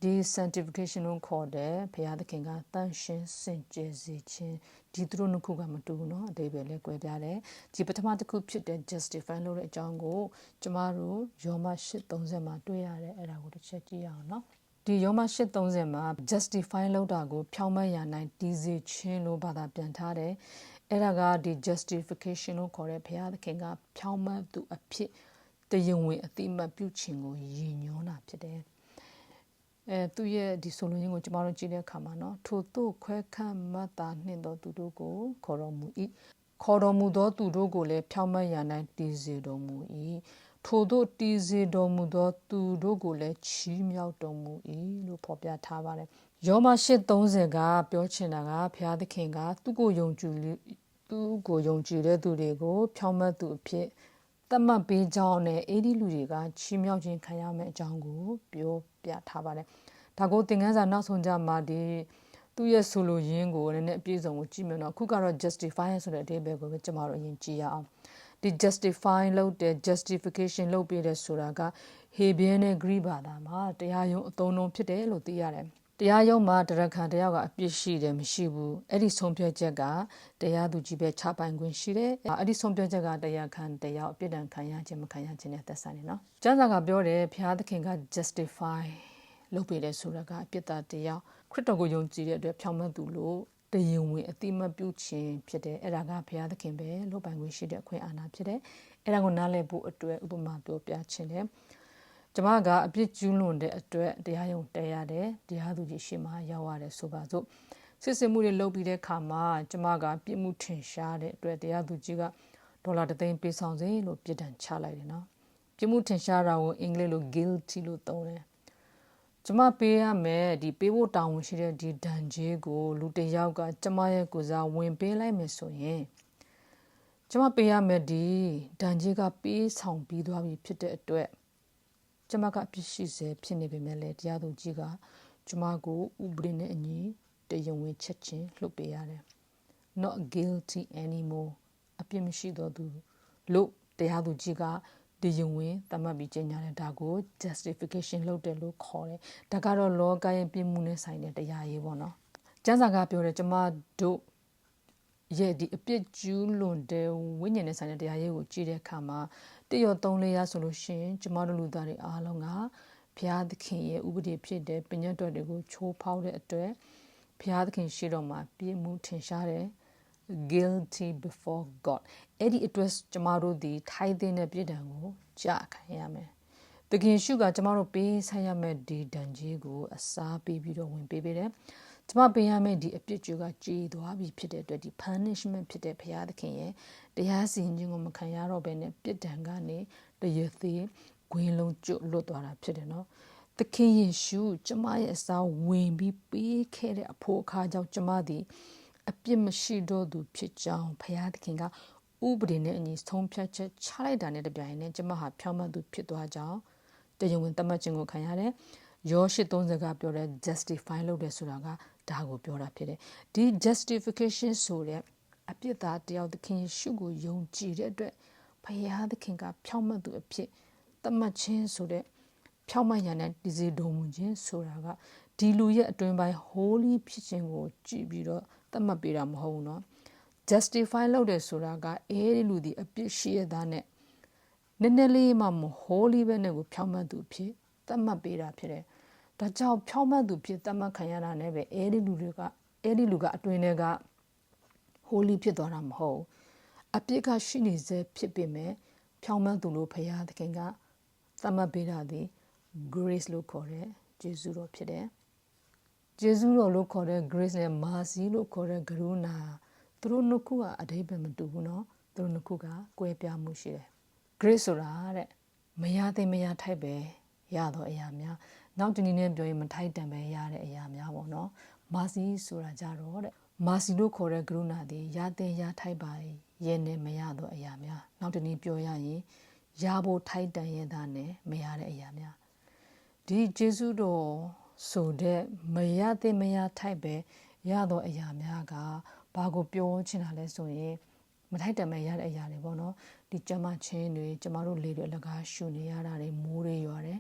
ဒီ sanctification ကိုခေါ်တယ်ဘုရားသခင်ကတန်ရှင်းစင်ကြယ်စေခြင်းဒီသူတို့နှစ်ခုကမတူဘူးเนาะအသေးပဲလဲကွဲပြားတယ်ဒီပထမတစ်ခုဖြစ်တဲ့ justify လို့တဲ့အကြောင်းကိုကျမတို့ယောမ8:30မှာတွေ့ရတယ်အဲ့ဒါကိုတစ်ချက်ကြည့်ရအောင်เนาะဒီယောမ8:30မှာ justify လုပ်တာကိုဖြောင့်မတ်ရာ၌တည်စေခြင်းလို့ဘာသာပြန်ထားတယ်အဲ့ဒါကဒီ justification လို့ခေါ်တဲ့ဘုရားသခင်ကဖြောင့်မတ်သူအဖြစ်တရားဝင်အတိအမှတ်ပြုခြင်းကိုရည်ညွှန်းတာဖြစ်တယ်သူရဲ့ဒီဆိုလိုရင်းကိုကျမတို့ကြည့်တဲ့အခါမှာเนาะထို့သို့ခွဲခန့်မှတ်တာနှင့်သောသူတို့ကိုခေါ်တော်မူ၏ခေါ်တော်မူသောသူတို့ကိုလည်းဖြောင့်မတ်ရာ၌တည်စေတော်မူ၏ထို့သို့တည်စေတော်မူသောသူတို့ကိုလည်းချီးမြှောက်တော်မူ၏လို့ဖော်ပြထားပါတယ်ယောမ8:30ကပြောချင်တာကဘုရားသခင်ကသူ့ကိုယုံကြည်တဲ့သူတွေကိုဖြောင့်မတ်သူအဖြစ်တတ်မှတ်ပေးကြောင်းနဲ့အဲ့ဒီလူတွေကချီးမြှောက်ခြင်းခံရမယ့်အကြောင်းကိုပြောပြထားပါတယ်။ဒါကိုသင်ခန်းစာနောက်ဆုံးကြမှာဒီသူ့ရဲ့ဆိုလိုရင်းကိုလည်းအပြည့်စုံကိုကြည့်မယ်နော်။အခုကတော့ justify ဆိုတဲ့အဓိပ္ပာယ်ကိုပဲကျွန်တော်တို့အရင်ကြည့်ရအောင်။ဒီ justify လုပ်တဲ့ justification လုပ်ပေးတဲ့ဆိုတာက Hebrew နဲ့ Greek ဘာသာမှာတရားရုံးအသုံးအနှုန်းဖြစ်တယ်လို့သိရတယ်။တရားရုံးမှာတရားခံတယောက်ကအပြစ်ရှိတယ်မရှိဘူးအဲ့ဒီဆုံးဖြတ်ချက်ကတရားသူကြီးပဲချပိုင်ခွင့်ရှိတယ်အဲ့ဒီဆုံးဖြတ်ချက်ကတရားခံတယောက်အပြစ်ဒဏ်ခံရခြင်းမခံရခြင်းနဲ့သက်ဆိုင်တယ်နော်ကျမ်းစာကပြောတယ်ဘုရားသခင်က justify လုပ်ပေးတယ်ဆိုတာကအပြစ်သားတယောက်ခရစ်တော်ကိုယုံကြည်တဲ့အတွက်ဖြောင့်မတ်သူလို့တရားဝင်အတိမတ်ပြုခြင်းဖြစ်တယ်အဲ့ဒါကဘုရားသခင်ပဲလုပ်ပိုင်ခွင့်ရှိတဲ့အခွင့်အာဏာဖြစ်တယ်အဲ့ဒါကိုနားလည်ဖို့အတွက်ဥပမာပြောပြခြင်းတယ်ကျမကအပြစ်ကျူးလွန်တဲ့အတွက်တရားရုံးတက်ရတယ်တရားသူကြီးရှေ့မှာရောက်ရတယ်ဆိုပါစို့စစ်စစ်မှုတွေလုပ်ပြီးတဲ့အခါမှာကျမကပြစ်မှုထင်ရှားတဲ့အတွက်တရားသူကြီးကဒေါ်လာ1သိန်းပေးဆောင်စေလို့ပြစ်ဒဏ်ချလိုက်တယ်နော်ပြစ်မှုထင်ရှားတာကိုအင်္ဂလိပ်လို guilty လို့သုံးတယ်ကျမပေးရမယ်ဒီပေးဖို့တာဝန်ရှိတဲ့ဒီဒဏ်ကြေးကိုလူတစ်ယောက်ကကျမရဲ့ကိုယ်စားဝင်ပေးလိုက်မယ်ဆိုရင်ကျမပေးရမယ်ဒီဒဏ်ကြေးကပေးဆောင်ပြီးသွားပြီဖြစ်တဲ့အတွက်ကျမကအပြစ်ရှိစေဖြစ်နေပေမဲ့လည်းတရားသူကြီးကကျမကိုဥပဒေနဲ့အညီတရားဝင်ချက်ချင်းလွှတ်ပေးရတယ် not guilty anymore အပြစ်မရှိတော့သူလို့တရားသူကြီးကတရားဝင်သတ်မှတ်ပြီးကြေညာတဲ့ဒါကို justification လုပ်တယ်လို့ခေါ်တယ်ဒါကတော့လောကရဲ့ပြစ်မှုနဲ့ဆိုင်တဲ့တရားရေးပေါ့နော်ကျမ်းစာကပြောတယ်ကျမတို့ရဲ့ဒီအပြစ်ကျူးလွန်တဲ့ဝိညာဉ်နဲ့ဆိုင်တဲ့တရားရေးကိုကြည့်တဲ့အခါမှာ1ရော3ရဆိုလို့ရှိရင်ကျမတို့လူသားတွေအားလုံးကဘုရားသခင်ရဲ့ဥပဒေဖြစ်တဲ့ပညတ်တော်တွေကိုချိုးဖောက်တဲ့အတွက်ဘုရားသခင်ရှေ့တော်မှာပြစ်မှုထင်ရှားတယ် guilty before God အဲ့ဒီအတွက်ကျမတို့ဒီထိုက်တဲ့ပြည်ဒဏ်ကိုကြာခံရမယ်သခင်ရှုကကျမတို့ပေးဆိုင်ရမယ်ဒီဒဏ်ကြီးကိုအစားပေးပြီးတော့ဝင်ပေးတယ်ကျမပေးရမယ့်ဒီအပြစ်ကြိုးကကြည်သွားပြီဖြစ်တဲ့အတွက်ဒီ punishment ဖြစ်တဲ့ဘုရားသခင်ရဲ့တရားစီရင်ခြင်းကိုမခံရတော့ဘဲနဲ့ပြစ်ဒဏ်ကနေတရသေးဂွင်းလုံးကျွတ်လွတ်သွားတာဖြစ်တယ်နော်သခင်ယေရှုကျမရဲ့အစားဝင်ပြီးပေးခဲ့တဲ့အဖို့အခါကြောင့်ကျမသည်အပြစ်မရှိတော့သူဖြစ်ကြောင်းဘုရားသခင်ကဥပဒေနဲ့အညီဆုံးဖြတ်ချက်ချလိုက်တာနဲ့တပြိုင်နက်ကျမဟာဖြောင့်မတ်သူဖြစ်သွားကြောင်းတရားဝင်သတ်မှတ်ခြင်းကိုခံရတယ်ယော8:30ကပြောတဲ့ justify လုပ်တယ်ဆိုတာကဒါကိုပြောတာဖြစ်တယ်ဒီ justification ဆိုတဲ့အပြစ်သားတယောက်သခင်ယေရှုကိုယုံကြည်တဲ့အတွက်ဘုရားသခင်ကဖြောင့်မတ်သူအဖြစ်သတ်မှတ်ခြင်းဆိုတဲ့ဖြောင့်မတ်ရတဲ့တည်စေတော်မူခြင်းဆိုတာကဒီလူရဲ့အတွင်းပိုင်း holy ဖြစ်ခြင်းကိုကြည်ပြီးတော့သတ်မှတ်ပေးတာမဟုတ်ဘူးเนาะ justify လုပ်တယ်ဆိုတာကအဲဒီလူဒီအပြစ်ရှိရတဲ့နဲ့နည်းနည်းလေးမှမ holy ပဲနဲ့ကိုဖြောင့်မတ်သူဖြစ်သတ်မှတ်ပေးတာဖြစ်တယ်ဒါကြောင့်ဖြောင့်မတ်သူဖြစ်သတ်မှတ်ခံရတာနဲ့ပဲအဲဒီလူကအတွင်းထဲက holy ဖြစ်သွားတာမဟုတ် အပြစ်ကရှိနေစေဖြစ်ပေမဲ့ဖြောင်းမှန်းသူလို့ဖရာသခင်ကသတ်မှတ်ပေးတာဒီ grace လို့ခေါ်တဲ့ဂျေဇုတော်ဖြစ်တယ်ဂျေဇုတော်လို့ခေါ်တဲ့ grace နဲ့ mercy လို့ခေါ်တဲ့ကရုဏာသူတို့နှစ်ခုကအဓိပ္ပာယ်မတူဘူးเนาะသူတို့နှစ်ခုကကွဲပြားမှုရှိတယ် grace ဆိုတာတဲ့မရသိမရထိုက်ပဲရတော့အရာများနောက်တနည်းနဲ့ပြောရင်မထိုက်တန်ပဲရတဲ့အရာများပေါ့เนาะ mercy ဆိုတာကြတော့တဲ့ mercy လို့ခေါ်တဲ့ကရုဏာဒီရတဲ့ရထိုက်ပါရဲ့နဲ့မရတော့အရာများနောက်တနည်းပြောရရင်ရဖို့ထိုက်တန်ရဲ့သားနဲ့မရတဲ့အရာများဒီဂျေဇုတော်ဆိုတဲ့မရတဲ့မရထိုက်ပဲရတော့အရာများကဘာကိုပြောချင်တာလဲဆိုရင်မထိုက်တန်ပဲရတဲ့အရာတွေပေါ့နော်ဒီကျမချင်းတွေကျမတို့လေတွေအလကားရှူနေရတာတွေမိုးတွေရွာတယ်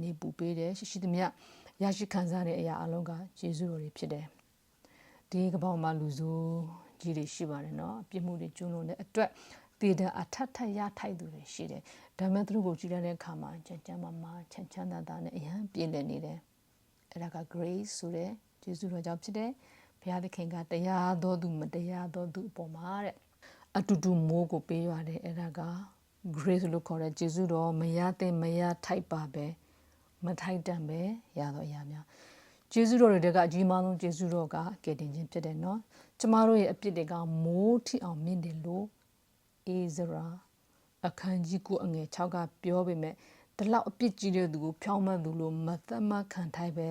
နေပူပေးတယ်ရှိသမျှရရှိခံစားတဲ့အရာအလုံးကဂျေဇုတော်တွေဖြစ်တယ်ဒီကပောင်မှာလူစုကြီးတွေရှိပါတယ်နော်အပြစ်မှုတွေကျူးလွန်တဲ့အတွက်တည်တဲ့အထက်ထက်ရထိုက်သူတွေရှိတယ်ဒါပေမဲ့သူတို့ကိုကြည့်ရတဲ့အခါမှာချမ်းချမ်းမာချမ်းချမ်းသာသာနဲ့အရန်ပြည့်လည်နေတယ်အဲ့ဒါက grace ဆိုတဲ့ဂျေဇုတော်ကြောင့်ဖြစ်တယ်ဘုရားသခင်ကတရားတော်သူမတရားတော်သူအပေါ်မှာတဲ့အတူတူမိုးကိုပေးရတယ်အဲ့ဒါက grace လို့ခေါ်တဲ့ဂျေဇုတော်မရတဲ့မရထိုက်ပါပဲမထိုက်တန်ပဲရတော့အရာများဂျေဇုတော်တွေကအကြီးမားဆုံးဂျေဇုတော်ကကယ်တင်ခြင်းဖြစ်တယ်နော်ကျမတို့ရဲ့အပြစ်တွေကမိုးထီအောင်မြင့်တယ်လို့အေဇရာအခန်းကြီး9အငယ်6ကပြောပေမဲ့ဒီလောက်အပြစ်ကြီးတဲ့သူကိုဖြောင်းမှတ်သူလို့မသက်မခံထိုက်ပဲ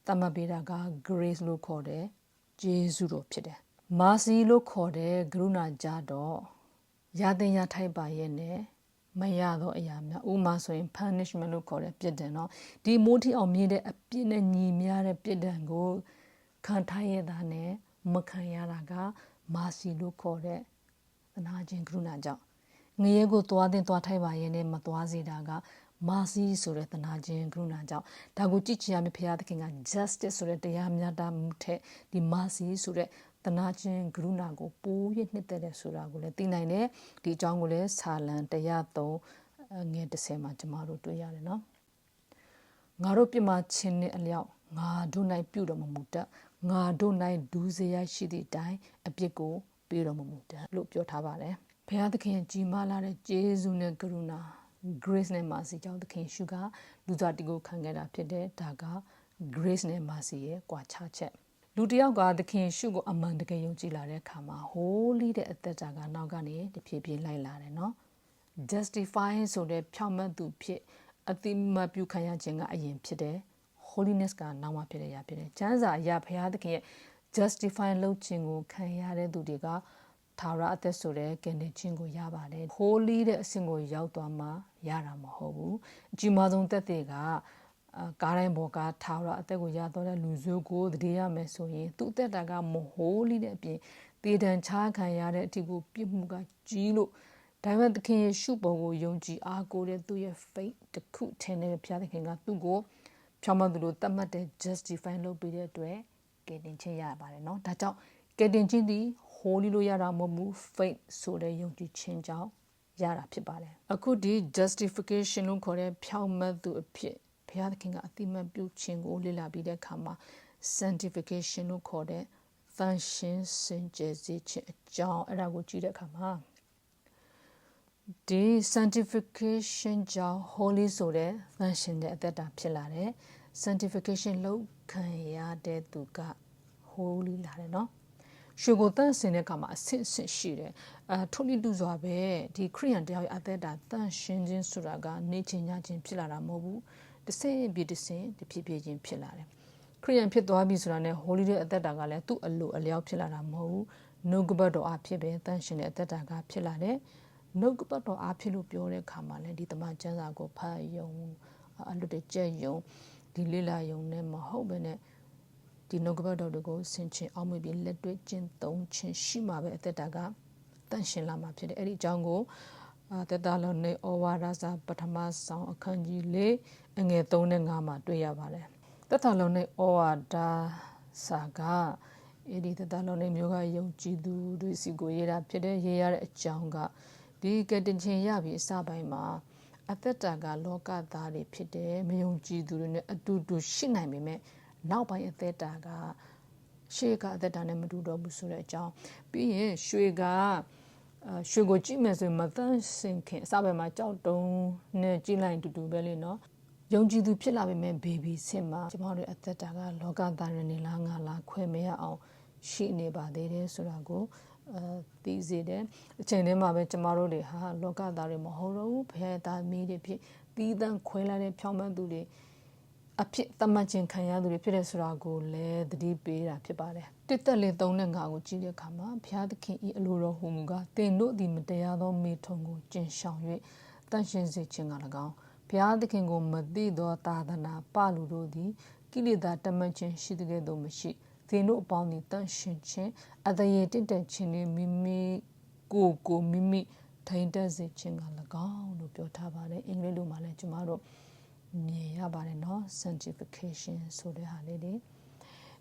တမပေးတာက grace လို့ခေါ်တဲ့ဂျေဇုတော်ဖြစ်တယ် mercy လို့ခေါ်တဲ့ကရုဏာကြတော့ရတဲ့ရထိုက်ပါရဲ့နဲ့မရတော့အရာများဥမာဆိုရင် punishment လို့ခေါ်တဲ့ပြစ်ဒဏ်เนาะဒီမိုးထီအောင်မြင့်တဲ့အပြစ်နဲ့ညီမျှတဲ့ပြစ်ဒဏ်ကိုခံထားရတာနဲ့မခံရတာက mercy လို့ခေါ်တဲ့သနာခြင်းကရုဏာကြောင့်ငရဲကိုသွားတဲ့သွားထိုက်ပါရဲ့နဲ့မသွားစေတာက mercy ဆိုတဲ့သနာခြင်းကရုဏာကြောင့်ဒါကိုကြည့်ချင်ရမယ့်ဘုရားသခင်က justice ဆိုတဲ့တရားမျှတမှုထက်ဒီ mercy ဆိုတဲ့သနာခြင်းကရုဏာကိုပိုးရနှစ်သက်တဲ့ဆိုတာကိုလည်းသိနိုင်တယ်ဒီအကြောင်းကိုလည်းဆာလံ103ငယ်10မှာကျွန်တော်တို့တွေ့ရတယ်နော်ငါတို့ပြမချင်းနဲ့အလျောက်ငါတို့၌ပြုတော်မမူတတ်ငါတို့၌ဒူးစရိုက်ရှိသည့်အတိုင်းအပြစ်ကိုပေးတော်မမူတတ်လို့ပြောထားပါတယ်ဘုရားသခင်ကြီးမားလာတဲ့ကျေးဇူးနဲ့ကရုဏာ grace နဲ့ mercy ကြောင့်သခင်ရှုကလူသားတကိုခံခဲ့တာဖြစ်တဲ့ဒါက grace နဲ့ mercy ရဲ့ကွာခြားချက်လူတယောက်ကသခင်ရှုကိုအမှန်တကယ်ယုံကြည်လာတဲ့အခါမှာ holy တဲ့အသက်တာကနောက်ကနေတဖြည်းဖြည်းလိုက်လာတယ်နော် justify ဆိုတဲ့ဖြောင့်မတ်သူဖြစ်အတိမပြုခံရခြင်းကအရင်ဖြစ်တယ် holiness ကနောက်မှဖြစ်တဲ့အရာဖြစ်တယ်ကျမ်းစာအရာဘုရားသခင်ရဲ့ justify လုပ်ခြင်းကိုခံရတဲ့သူတွေကထာဝရအသက်ဆိုတဲ့ကယ်တင်ခြင်းကိုရပါတယ် holy တဲ့အဆင့်ကိုရောက်သွားမှရတာမဟုတ်ဘူးအကြီးမားဆုံးသက်သေကကားတိုင်းပေါ်ကထာဝရအသက်ကိုရတော့တဲ့လူစုကိုတည်ရမယ်ဆိုရင်သူ့အသက်တာကမဟုတ်လိတဲ့အပြင်တည်တံချခံရတဲ့အထိကိုပြစ်မှုကကြီးလို့ဒါပေမဲ့သခင်ယေရှုပေါ်ကိုယုံကြည်အားကိုးတဲ့သူရဲ့ faith တခုထင်တဲ့ဘုရားသခင်ကသူ့ကိုဖြောင်းမသူလို့သတ်မှတ်တဲ့ justify လုပ်ပြီးတဲ့အတွက်ကယ်တင်ခြင်းရပါတယ်เนาะဒါကြောင့်ကယ်တင်ခြင်းသည် holy လို့ရတာမဟုတ်ဘူး faith ဆိုတဲ့ယုံကြည်ခြင်းကြောင့်ရတာဖြစ်ပါတယ်အခုဒီ justification လို့ခေါ်တဲ့ဖြောင်းမသူအဖြစ်ဘုရားသခင်ကအတိမတ်ပြုခြင်းကိုလေ့လာပြီးတဲ့အခါမှာ sanctification လို့ခေါ်တဲ့သန့်ရှင်းစင်ကြယ်စေခြင်းအကြောင်းအဲ့ဒါကိုကြည့်တဲ့အခါမှာဒီ sanctification ကြောင့် holy ဆိုတဲ့သန့်ရှင်းတဲ့အသက်တာဖြစ်လာတယ် sanctification လုပ်ခံရတဲ့သူက holy လာတယ်เนาะရွှေကိုတန့်စင်တဲ့အခါမှာအဆင့်ရှိတယ်ထို့နည်းတူစွာပဲဒီခရိယန်တယောက်ရဲ့အသက်တာတန့်ရှင်းခြင်းဆိုတာကနေချင်းညချင်းဖြစ်လာတာမဟုတ်ဘူးတစ်ဆင့်ပြီးတစ်ဆင့်တဖြည်းဖြည်းချင်းဖြစ်လာတယ်ခရိယန်ဖြစ်သွားပြီဆိုတာနဲ့ holy တဲ့အသက်တာကလည်းသူ့အလိုအလျောက်ဖြစ်လာတာမဟုတ်ဘူးနှုတ်ကပတ်တော်အဖြစ်ပဲတန့်ရှင်းတဲ့အသက်တာကဖြစ်လာတယ်နှုတ်ကပတ်တော်အဖြစ်လို့ပြောတဲ့အခါမှာလည်းဒီတမန်ကျမ်းစာကိုဖတ်ယုံအလွတ်တကျက်ယုံဒီလေ့လာယုံနဲ့မဟုတ်ဘဲနဲ့ဒီနှုတ်ကပတ်တော်တွေကိုဆင်ခြင်အောင်မြင်ပြီးလက်တွေ့ကျင့်သုံးခြင်းရှိမှပဲအသက်တာကတန့်ရှင်းလာမှာဖြစ်တယ်အဲ့ဒီအကြောင်းကိုသက်တာလုံးနဲ့ဩဝါဒစာပထမဆောင်အခန်းကြီး၄အငယ်3နဲ့5မှာတွေ့ရပါတယ်သက်တာလုံးနဲ့ဩဝါဒစာကအဲ့ဒီသက်တာလုံးနဲ့မျိုးကယုံကြည်သူတွေစီကိုရေးတာဖြစ်တယ်ရေးရတဲ့အကြောင်းကဒီကတည်ခြင်းရပြီးအစပိုင်းမှာအသက်တာကလောကသားတွေဖြစ်တယ်မယုံကြည်သူတွေနဲ့အတူတူရှိနိုင်ပေမဲ့နောက်ပိုင်းအသက်တာကရှေးကအသက်တာနဲ့မတူတော့ဘူးဆိုတဲ့အကြောင်းပြီးရင်ရွှေက ရွှေကိုကြည့်မယ်ဆိုရင်မတန့်စင်ခင်အစပဲမှာကြောက်တုံးနဲ့ကြည့်လိုက်တူတူပဲလေနော်ယုံကြည်သူဖြစ်လာပေမဲ့ဘေဘီဆင်မှာကျမတို့အသက်တာကလောကသားရနေလားငါလားခွဲမရအောင်ရှိနေပါသေးတယ်ဆိုတာကိုသိစေတယ်အချိန်တည်းမှာပဲကျမတို့တွေဟာလောကသားတွေမဟုတ်တော့ဘူးဘုရားသားမီးတွေဖြစ်တီးတန့်ခွဲလာတဲ့ဖြောင်းမှန်သူတွေအဖြစ်တမန်ချင်းခံရသူတွေဖြစ်တဲ့ဆိုတာကိုလည်းသတိပေးတာဖြစ်ပါတယ်တစ်သက်လေး3နဲ့5ကိုကြည့်တဲ့အခါမှာဘုရားသခင်ဤအလိုတော်ဟူမူကားတင်တို့သည်မတရားသောမေထုံကိုကျင့်ဆောင်၍တန်ရှင်းစေခြင်းက၎င်းဘုရားသခင်ကိုမသိသောသာသနာပလူတို့သည်ကိလေသာတမန်ချင်းရှိတဲ့သို့မရှိသင်တို့အပေါင်းသည်တန်ရှင်းခြင်းအတရေတင့်တယ်ခြင်းနှင့်မိမိကိုမိမိထိန်တက်စေခြင်းက၎င်းလို့ပြောထားပါတယ်အင်္ဂလိပ်လိုမှာလည်းကျမတို့မြင်ရပါတယ်เนาะ sanctification ဆိုတဲ့ဟာလေးတွေ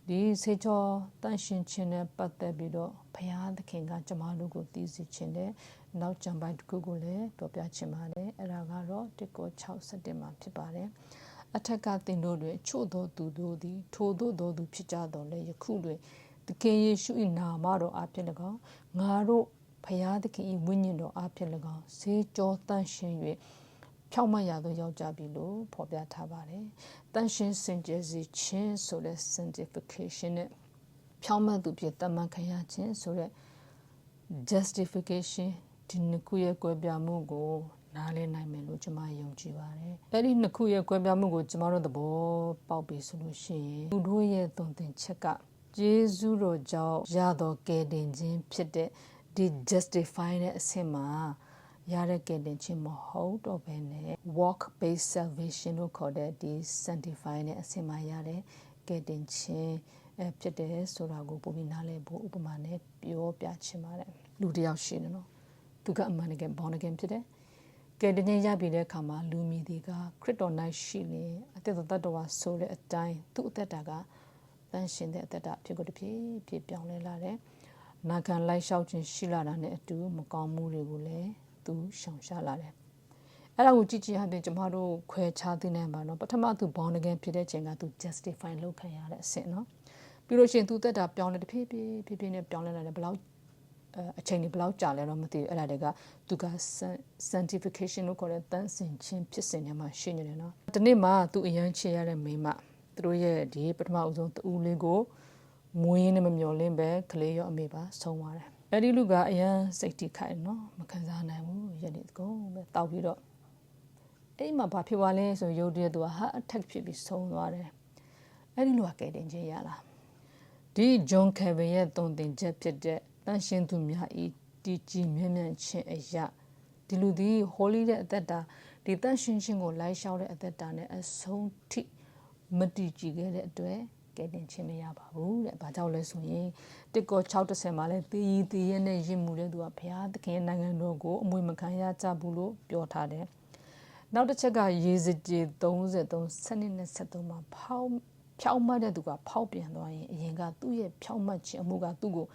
ဒီစေချောတန်ရှင်းခြင်းနဲ့ပတ်သက်ပြီးတော့ဘုရားသခင်ကကျမတို့ကိုသိစေခြင်းတဲ့နောက်ကြံပိုင်းတစ်ခုကိုလည်းပြောပြချင်ပါတယ်အဲ့ဒါကတော့1:6မှာဖြစ်ပါတယ်အထက်ကသင်တို့တွင်ချို့သောသူတို့သည်ထိုသို့သောသူဖြစ်ကြတော်လဲယခုတွင်သခင်ယေရှု၏နာမတော်အားဖြင့်၎င်းငါတို့ဘုရားသခင်၏ဝိညာဉ်တော်အားဖြင့်၎င်းစေကြောတန်ရှင်း၍ဖြောင့်မတ်ရာသို့ရောက်ကြပြီလို့ဖော်ပြထားပါတယ်။တန်ရှင်းစင်ကြယ်စေခြင်းဆိုတဲ့ sanctification နဲ့ဖြောင့်မတ်သူဖြစ်တမန်ခံရခြင်းဆိုတဲ့ justification ဒီနှစ်ခုရဲ့ကွဲပြားမှုကိုနားလည်နိုင်မယ်လို့ကျွန်မယုံကြည်ပါတယ်။အဲ့ဒီနှစ်ခုရဲ့ကွဲပြားမှုကိုကျွန်တော်တို့သဘောပေါက်ပြီဆိုလို့ရှိရင်သူတို့ရဲ့သွန်သင်ချက်ကယေရှုတော်ကြောင့်ရသောကယ်တင်ခြင်းဖြစ်တဲ့ဒီ justify တဲ့အဆင့်မှာရတဲ့ကယ်တင်ခြင်းမဟုတ်တော့ဘဲနဲ့ work based salvation လို့ခေါ်တဲ့ဒီ sanctify တဲ့အဆင့်မှာရတဲ့ကယ်တင်ခြင်းဖြစ်တယ်ဆိုတာကိုပုံပြီးနားလည်ဖို့ဥပမာနဲ့ပြောပြချင်ပါတယ်လူတစ်ယောက်ရှိနေနော်သူကအမှန်တကယ်ဘောင်းတကယ်ဖြစ်တယ်ကယ်တင်ခြင်းရပြီတဲ့အခါမှာလူမီတွေကခရစ်တော်၌ရှိနေအသက်တော်တ attva ဆိုတဲ့အတိုင်းသူ့အသက်တာကတန်ရှင်တဲ့အသက်တာဖြစ်ကိုတဖြည်းဖြည်းပြောင်းလဲလာတယ်နာခံလိုက်လျှောက်ခြင်းရှိလာတာနဲ့အတူမကောင်းမှုတွေကိုလည်းသူရှောင်ရှားလာတယ်အဲ့ဒါကိုကြည့်ကြည့်ရတဲ့ကျမတို့ခွဲခြားသိနိုင်ပါတော့ပထမသူဘောင်းတကယ်ဖြစ်တဲ့ချိန်ကသူ justify လုပ်ခံရတဲ့အဆင့်နော်ပြီးလို့ရှိရင်သူသက်တာပြောင်းလဲတဖြည်းဖြည်းနဲ့ပြောင်းလဲလာတယ်ဘလောက်အချိန်တွေဘလောက်ကြာလဲတော့မသိဘူးအဲ့ဒါတွေကသူက sanctification လို့ခေါ်တဲ့တန်ဆင်ခြင်းဖြစ်စဉ်ထဲမှာရှိနေတယ်နော်ဒီနေ့မှသူအရန်ချေရတဲ့မိမသူတို့ရဲ့ဒီပထမအဆုံးတူလေးကိုမွေးနေမမျော်လင့်ပဲကလေးရောအမေပါဆုံးသွားတယ်အဲ့ဒီလူကအရန်စိတ်ထိခိုက်နော်မခံစားနိုင်ဘူးရက်နေကုန်ပဲတောက်ပြီးတော့အဲ့မှာဘာဖြစ်သွားလဲဆိုရုပ်တရက်သူက heart attack ဖြစ်ပြီးဆုံးသွားတယ်အဲ့ဒီလူကကယ်တင်ခြင်းရလားဒီဂျွန်ကယ်ဗင်ရဲ့တုံတင်ချက်ဖြစ်တဲ့တန်ရှင်းသူများဤတည်ကြည်မြဲမြံခြင်းအရာဒီလူသည် holy တဲ့အသက်တာဒီတန်ရှင်းခြင်းကိုလိုက်လျှောက်တဲ့အသက်တာနဲ့အဆုံးထိမတည်ကြည်ခဲ့တဲ့အတွက်ကယ်တင်ခြင်းမရပါဘူးတဲ့။ဘာကြောင့်လဲဆိုရင်1:6မှာလဲတည်ရဲနဲ့ရင့်မှုတဲ့သူကဘုရားသခင်နိုင်ငံတော်ကိုအမွေမခံရကြဘူးလို့ပြောထားတယ်။နောက်တစ်ချက်ကရေစကြည်33စနစ်နဲ့73မှာဖြောင်းမှတ်တဲ့သူကဖောက်ပြန်သွားရင်အရင်ကသူ့ရဲ့ဖြောင်းမှတ်ခြင်းအမှုကသူ့ကို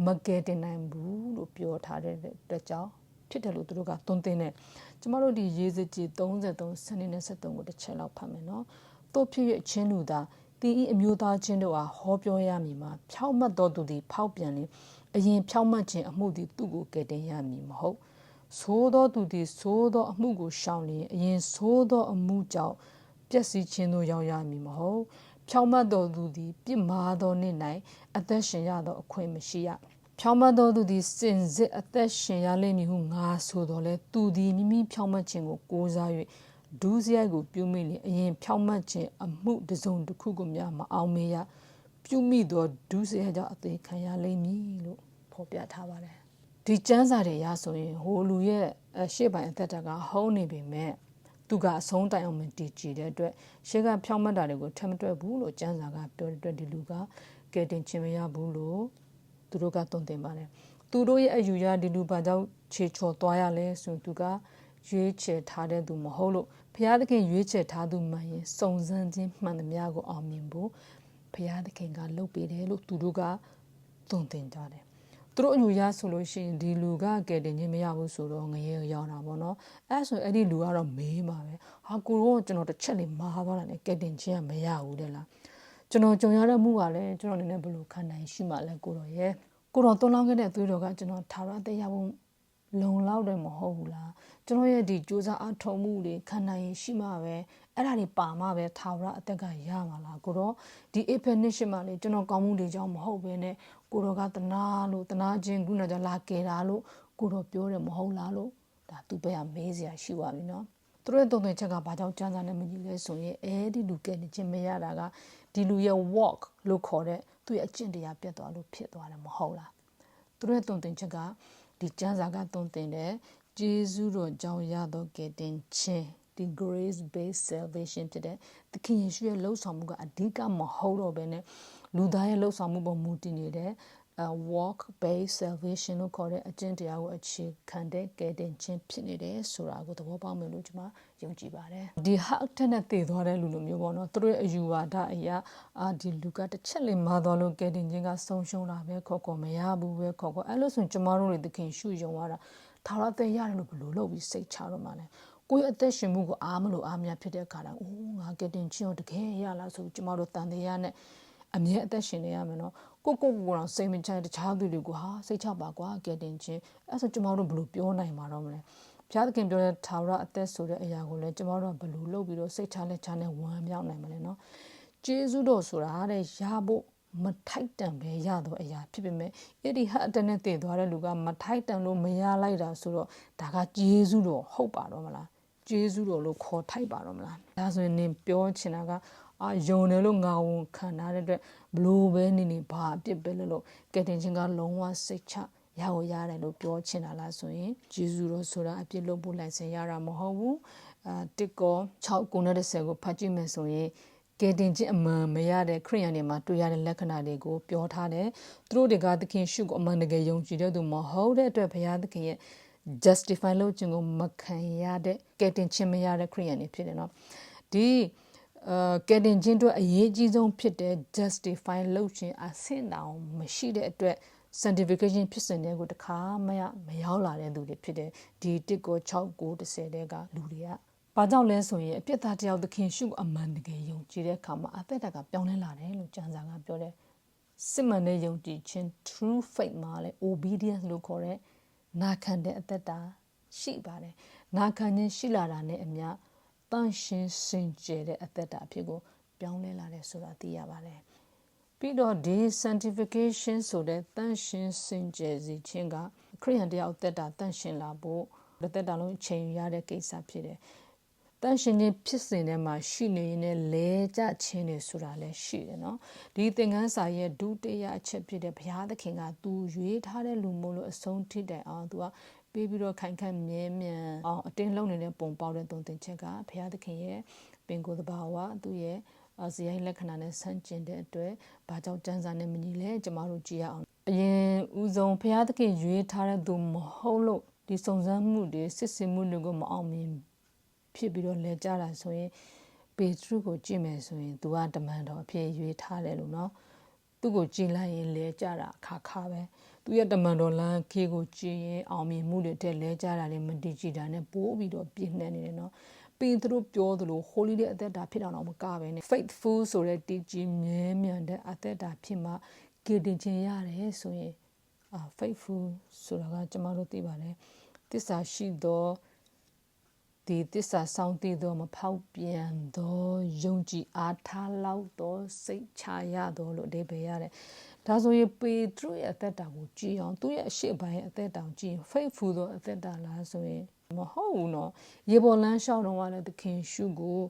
မကယ်တင်နိုင်ဘူးလို့ပြောထားတဲ့အတွက်ကြောင့်ဖြစ်တယ်လို့သူတို့ကသွန်သင်တယ်။ကျမတို့ဒီရေစကြည်33စနစ်နဲ့73ကိုတစ်ချက်လောက်ဖတ်မယ်နော်။တို့ဖြစ်ရဲ့ချင်းလူသားတီဤအမျိုးသားချင်းတို့အားဟောပြောရမည်မှာဖြောက်မှတ်တော်သူသည်ဖောက်ပြန်လေအရင်ဖြောက်မှတ်ခြင်းအမှုသည်သူ့ကိုကယ်တင်ရမည်မဟုတ်သို့သောသူသည်သို့သောအမှုကိုရှောင်လျင်အရင်သို့သောအမှုကြောင့်ပျက်စီးခြင်းသို့ရောက်ရမည်မဟုတ်ဖြောက်မှတ်တော်သူသည်ပြစ်မှားသောနေ့၌အသက်ရှင်ရသောအခွင့်မရှိရဖြောင့်မတ်တော်သူသည်စင်စစ်အသက်ရှင်ရလိမ့်မည်ဟုငါဆိုတော်လဲသူသည်မိမိဖြောင့်မတ်ခြင်းကိုကိုးစား၍ဒုစရိုက်ကိုပြုမိလျင်အရင်ဖြောင့်မတ်ခြင်းအမှုတစ်စုံတစ်ခုကိုများမအောင်မေရပြုမိသောဒုစရိုက်ကြောင့်အသေးခံရလိမ့်မည်လို့ဖော်ပြထားပါတယ်ဒီကျမ်းစာတွေရဆိုရင်ဟိုလူရဲ့ရှေ့ပိုင်းအသက်တာကဟုံးနေပေမဲ့သူကအဆုံးတိုင်အောင်မတည်ကြည်တဲ့အတွက်ရှေ့ကဖြောင့်မတ်တာတွေကိုထပ်မတွက်ဘူးလို့ကျမ်းစာကပြောတဲ့အတွက်ဒီလူကကယ်တင်ခြင်းမရဘူးလို့သူတို့ကတုံ့တင်ပါတယ်သူတို့ရဲ့အယူရဒီလူဘာကြောင့်ခြေချော်သွားရလဲဆိုသူကရွေးချယ်ထားတဲ့သူမဟုတ်လို့ဘုရားသခင်ရွေးချယ်ထားသူမှန်ရင်စုံစမ်းခြင်းမှန်သမျှကိုအောင်မြင်ဖို့ဘုရားသခင်ကလုပ်ပေးတယ်လို့သူတို့ကတုံ့တင်ကြတယ်သူတို့အယူရဆိုလို့ရှိရင်ဒီလူကကယ်တင်ခြင်းမရဘူးဆိုတော့ငရေရောက်တာပေါ့နော်အဲ့ဆိုအဲ့ဒီလူကတော့မေးမှာပဲဟာကိုတော့ကျွန်တော်တစ်ချက်လေးမာသွားတာနဲ့ကယ်တင်ခြင်းကမရဘူးတဲ့လားကျွန်တော်ကြုံရတဲ့မှုကလည်းကျွန်တော်အနေနဲ့ဘယ်လိုခံနိုင်ရှိမှလဲကိုတော့ရဲ့ကိုတော့သွန်လောင်းခဲ့တဲ့သွေးတော်ကကျွန်တော်ထာဝရတရားဖို့ လုံလောက်တယ်မဟုတ်ဘူးလားကျွန်တော်ရဲ့ဒီစူးစမ်းအထောက်မှုတွေခံနိုင်ရရှိမှပဲအဲ့ဒါတွေပါမှပဲထာဝရအသက်ကရမှာလားကိုတော့ဒီ definition မှာလေကျွန်တော်ကောင်းမှုတွေကြောင့်မဟုတ်ဘဲနဲ့ကိုတော့ကတနာလို့တနာချင်းခုနကလာကဲတာလို့ကိုတော့ပြောတယ်မဟုတ်လားလို့ဒါသူပဲကမေးစရာရှိပါပြီနော်သူတို့ရဲ့တုံ့ပြန်ချက်ကဘာကြောင့်ကြမ်းစာနဲ့မကြီးလဲဆိုရင်အဲဒီလူကဲနေချင်းမရတာကဒီလူရဲ့ walk လို့ခေါ်တဲ့သူ့ရဲ့အကျင့်တရားပြတ်သွားလို့ဖြစ်သွားတယ်မဟုတ်လားသူတို့ရဲ့တုံ့ပြန်ချက်ကဒီကျမ်းစာကတုံ့ပြန်တဲ့ဂျေဇုတော်ကြောင့်ရသောကယ်တင်ခြင်းဒီ grace based salvation ဖြစ်တဲ့သခင်ယေရှုရဲ့လှုပ်ဆောင်မှုကအဓိကမဟုတ်တော့ဘဲနဲ့လူသားရဲ့လှုပ်ဆောင်မှုပေါ်မူတည်နေတဲ့walk based salvation လို့ခေါ်တဲ့အကျင့်တရားကိုအခြေခံတဲ့ကယ်တင်ခြင်းဖြစ်နေတယ်ဆိုတာကိုသဘောပေါက်မယ်လို့ကျွန်မယုံကြည်ပါတယ်ဒီ heart နဲ့တည်သွားတဲ့လူလိုမျိုးပေါ့နော်သူတို့ရဲ့အယူဝါဒအရာဒီလူကတစ်ချက်လေးမှားသွားလို့ကယ်တင်ခြင်းကဆုံးရှုံးတာပဲခေါ်မရဘူးပဲခေါ်အဲ့လို့ဆိုရင်ကျွန်မတို့တွေသခင်ရှုယုံရတာထာဝရတဲ့ရတယ်လို့ဘယ်လိုလုပ်ပြီးစိတ်ချတော့မှလဲကိုယ့်အသက်ရှင်မှုကိုအားမလို့အားမရဖြစ်တဲ့အခါတိုင်းအိုးငါကယ်တင်ခြင်းကိုတကယ်ရလားဆိုကျွန်မတို့တန်တရားနဲ့အမြဲအသက်ရှင်နေရမယ်နော်ကိုတော့စိတ်မချတခြားသူတွေကိုဟာစိတ်ချပါကွာကဲတင်ချင်းအဲ့ဆိုကျမတို့ဘယ်လိုပြောနိုင်မှာတော့မလဲဘုရားသခင်ပြောတဲ့ထာဝရအသက်ဆိုတဲ့အရာကိုလည်းကျမတို့ကဘယ်လိုလုပ်ပြီးတော့စိတ်ချလက်ချနဲ့ဝမ်းမြောက်နိုင်မလဲနော်ကျေးဇူးတော်ဆိုတာတဲ့ရဖို့မထိုက်တန်ပဲရတော့အရာဖြစ်ပေမဲ့အဲ့ဒီဟာအတနဲ့တည်သွားတဲ့လူကမထိုက်တန်လို့မရလိုက်တာဆိုတော့ဒါကကျေးဇူးတော်ဟုတ်ပါတော့မလားကျေးဇူးတော်လို့ခေါ်ထိုက်ပါတော့မလားဒါဆိုရင်နင်ပြောချင်တာကယုံတယ်လို့ငါဝန်ခံထားတဲ့အတွက်ဘလို့ပဲနေဘာအပြစ်ပဲလို့ကယ်တင်ခြင်းကလုံးဝစိတ်ချရဖို့ရတယ်လို့ပြောချင်တာလားဆိုရင်ဂျေဇုတော်ဆိုတာအပြစ်လို့ပို့လိုက်စင်ရတာမဟုတ်ဘူးတစ်ကော6ကိုနဲ့10ကိုဖတ်ကြည့်မယ်ဆိုရင်ကယ်တင်ခြင်းအမှန်မရတဲ့ခရိယန်တွေမှာတွေ့ရတဲ့လက္ခဏာတွေကိုပြောထားတယ်သူတို့တွေကသခင်ရှုကိုအမှန်တကယ်ယုံကြည်တဲ့သူမဟုတ်တဲ့အတွက်ဘုရားသခင်ရဲ့ justify လုပ်ခြင်းကိုမခံရတဲ့ကယ်တင်ခြင်းမရတဲ့ခရိယန်တွေဖြစ်တယ်နော်ဒီကယ်တင်ခြင်းတို့အရေးကြီးဆုံးဖြစ်တဲ့ justify လုပ်ခြင်းအဆင့်တောင်မရှိတဲ့အတွက် sanctification ဖြစ်စဉ်တွေကိုတခါမရောက်လာတဲ့သူတွေဖြစ်တယ်ဒီတစ်ကို6ကို10တဲ့ကလူတွေကဘာကြောင့်လဲဆိုရင်အပြစ်သားတယောက်သခင်ရှုအမှန်တကယ်ယုံကြည်တဲ့အခါမှာအသက်တာကပြောင်းလဲလာတယ်လို့ကျမ်းစာကပြောတယ်စစ်မှန်တဲ့ယုံကြည်ခြင်း true faith မှာလည်း obedience လို့ခေါ်တဲ့နာခံတဲ့အသက်တာရှိပါတယ်နာခံခြင်းရှိလာတာနဲ့အမျှတန်ရှင်းစင်ကြယ်တဲ့အသက်တာအဖြစ်ကိုပြောင်းလဲလာတယ်ဆိုတာသိရပါတယ်ပြီးတော့ဒီ sanctification ဆိုတဲ့တန်ရှင်းစင်ကြယ်စေခြင်းကခရိယန်တယောက်အသက်တာတန်ရှင်းလာဖို့အသက်တာလုံးအချိန်ရတဲ့ကိစ္စဖြစ်တယ်တန်ရှင်ခြင်းဖြစ်စဉ်ထဲမှာရှိနေရင်လည်းလဲကျခြင်းတွေဆိုတာလည်းရှိတယ်နော်ဒီသင်ခန်းစာရဲ့ဒုတိယအချက်ဖြစ်တဲ့ဘုရားသခင်ကသူရွေးထားတဲ့လူမို့လို့အဆုံးထိတိုင်အောင်သူကပေးပြီးတော့ခိုင်ခန့်မြဲမြံအောင်အတင်းလုံးနေတဲ့ပုံပေါက်တဲ့သုံးသင်ချက်ကဘုရားသခင်ရဲ့ပင်ကိုယ်တဘာဝသူ့ရဲ့ဇယိုင်းလက္ခဏာနဲ့ဆန့်ကျင်တဲ့အတွက်ဘာကြောင့်ကျမ်းစာနဲ့မညီလဲကျမတို့ကြည့်ရအောင်အရင်ဦးဆုံးဘုရားသခင်ရွေးထားတဲ့သူမဟုတ်လို့ဒီစုံစမ်းမှုတွေစစ်ဆေးမှုတွေကိုမအောင်မြင်ဖြစ်ပြီးတော့လဲကြတာဆိုရင်ပေထရုကိုကြည့်မယ်ဆိုရင်သူကတမန်တော်အဖြစ်ရွေးထားတယ်လို့နော်သူ့ကိုကြည့်လိုက်ရင်လဲကြတာခါပဲသူရဲ့တမန်တော်လမ်းခေကိုကြည့်ရင်အောင်မြင်မှုတွေတက်လဲကြတာတွေမတည်ကြည်တာနဲ့ပိုးပြီးတော့ပြည့်နှက်နေတယ်နော်ပေထရုပြောသလို holy တဲ့အသက်တာဖြစ်အောင်တော့မကပဲနဲ့ faithful ဆိုတဲ့တည်ကြည်မြဲမြံတဲ့အသက်တာဖြစ်မှကယ်တင်ခြင်းရတယ်ဆိုရင်faithful ဆိုတာကကျမတို့သိပါတယ်သစ္စာရှိသောဒီသစ္စာဆောင်တည်သောမဖောက်ပြန်သောယုံကြည်အားထားလောက်သောစိတ်ချရသောလို့အဓိပ္ပာယ်ရတယ်။ဒါဆိုရင်ပေတရုရဲ့အသက်တာကိုကြည်အောင်သူ့ရဲ့အရှိပိုင်းရဲ့အသက်တာကိုကြည် faithful သောအသက်တာလားဆိုရင်မဟုတ်ဘူးနော်။ရေပေါ်လမ်းလျှောက်တော့ကလည်းသခင်ရှုကို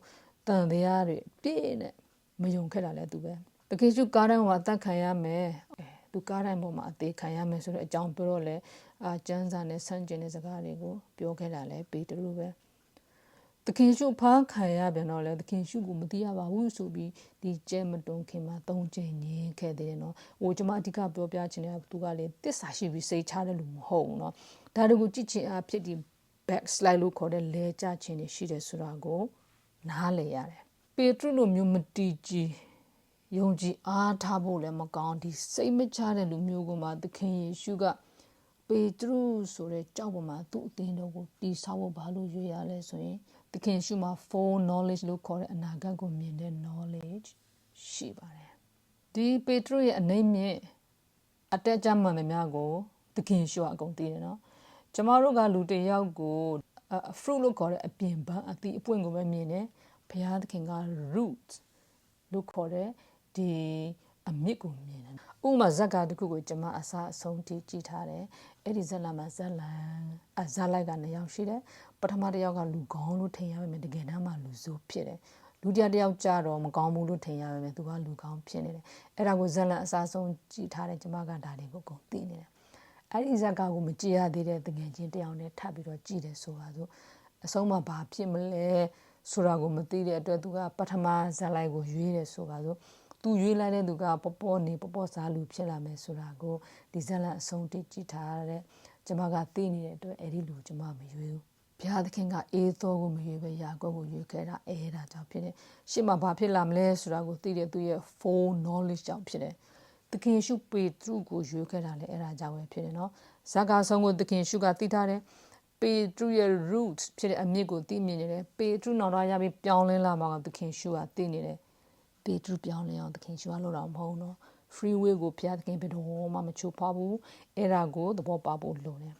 တန်တရားတွေပြည့်နဲ့မယုံခဲ့တာလည်းသူပဲ။သခင်ရှုကားတိုင်းမှာအသက်ခံရမယ်။သူကားတိုင်းပေါ်မှာအသေးခံရမယ်ဆိုတဲ့အကြောင်းပြောတော့လေကျမ်းစာနဲ့ဆန့်ကျင်တဲ့စကားတွေကိုပြောခဲ့တာလည်းပေတရုပဲ။သခင်ရှုဖားခံရပြန်တော့လေသခင်ရှုကိုမသိရပါဘူးဆိုပြီးဒီကျဲမတွန်းခင်မှာ၃ချိန်ညင်းခဲ့တယ်နော်ဟိုကျွန်မအဓိကပြောပြချင်တဲ့သူကလေတစ္ဆာရှိပြီးစိတ်ချတဲ့လူမဟုတ်ဘူးနော်ဒါတွေကိုကြည့်ချင်အဖြစ်ဒီ backslide လို့ခေါ်တဲ့လဲကျခြင်းတွေရှိတယ်ဆိုတာကိုနားလည်ရတယ်ပေတရုလိုမျိုးမတီးကြည်ယုံကြည်အားထားဖို့လည်းမကောင်းဒီစိတ်မချတဲ့လူမျိုးကမှသခင်ယေရှုကပေတရုဆိုတဲ့ကြောက်ပေါ်မှာသူ့အသင်းတော်ကိုတီးဆောက်ဖို့ဘာလို့ရွေးရလဲဆိုရင်သခင်ရှုမှာ full knowledge လို့ခေါ်တဲ့အနာဂတ်ကိုမြင်တဲ့ knowledge ရှိပါတယ်ဒီပေတရုရဲ့အနိမ့်မြင့်အတက်ကြမှန်သမျှကိုသခင်ရှုအကုန်သိတယ်နော် ကျမတို့ကလူတစ်ယောက်ကို fruit လို့ခေါ်တဲ့အပြင်ပန်းအသီးအပွင့်ကိုပဲမြင်တယ်ဘုရားသခင်က root လို့ခေါ်တဲ့ဒီအမြစ်ကိုမြင်တယ်ဥပမာဇက်ကတစ်ခုကိုကျမအစားအဆုံးထိကြည့်ထားတယ်အဲ့ဒီဇက်လန်မှာဇက်လိုက်က2ယောက်ရှိတယ်ပထမတစ်ယောက်ကလူကောင်းလို့ထင်ရပါမယ်တကယ်တမ်းမှလူဆိုးဖြစ်တယ်လူတစ်ယောက်ကြတော့မကောင်းဘူးလို့ထင်ရပါမယ်သူကလူကောင်းဖြစ်နေတယ်အဲ့ဒါကိုဇက်လန်အစားဆုံးကြည့်ထားတယ်ကျမကဒါလေးကိုအကုန်သိနေတယ်အဲ့ဒီဇက်ကကိုမကြည့်ရသေးတဲ့တကယ်ချင်းတယောက်နဲ့ထပ်ပြီးတော့ကြည့်တယ်ဆိုပါစို့အဆုံးမှာဘာဖြစ်မလဲဆိုတာကိုမသိတဲ့အတွက်သူကပထမဇက်လိုက်ကိုရွေးတယ်ဆိုပါစို့သူရွေးလိုက်တဲ့သူကပေါ်စားလူဖြစ်လာမယ်ဆိုတာကိုဒီဇက်လန်အဆုံးထိကြည့်ထားတဲ့ကျမကသိနေတဲ့အတွက်အဲ့ဒီလူကျမမရွေးဘူးဘုရားသခင်ကအေးသောကိုမရွေးပဲယာကုပ်ကိုရွေးခဲ့တာအဲ့ဒါကြောင့်ဖြစ်တယ်ရှေ့မှာဘာဖြစ်လာမလဲဆိုတာကိုသိတဲ့သူရဲ့ full knowledge ကြောင့်ဖြစ်တယ်သခင်ရှုပေတရုကိုရွေးခဲ့တာလည်းအဲ့ဒါကြောင့်ပဲဖြစ်တယ်နော်ဇက်ကဆုံးကိုသခင်ရှုကသိထားတယ်ပေတရုရဲ့ root ဖြစ်တဲ့အမြစ်ကိုသိမြင်နေတယ်ပေတရုနောက်တော့ရပြီးပြောင်းလဲလာမှာကသခင်ရှုကသိနေတယ်ပေတရုပြောင်းလဲအောင်သခင်ရှုကလို့တော့မဟုတ်နော် free will ကိုဘုရားသခင်ဘယ်တော့မှမချိုးဖောက်ဘူးအဲ့ဒါကိုသဘောပေါက်ဖို့လိုတယ်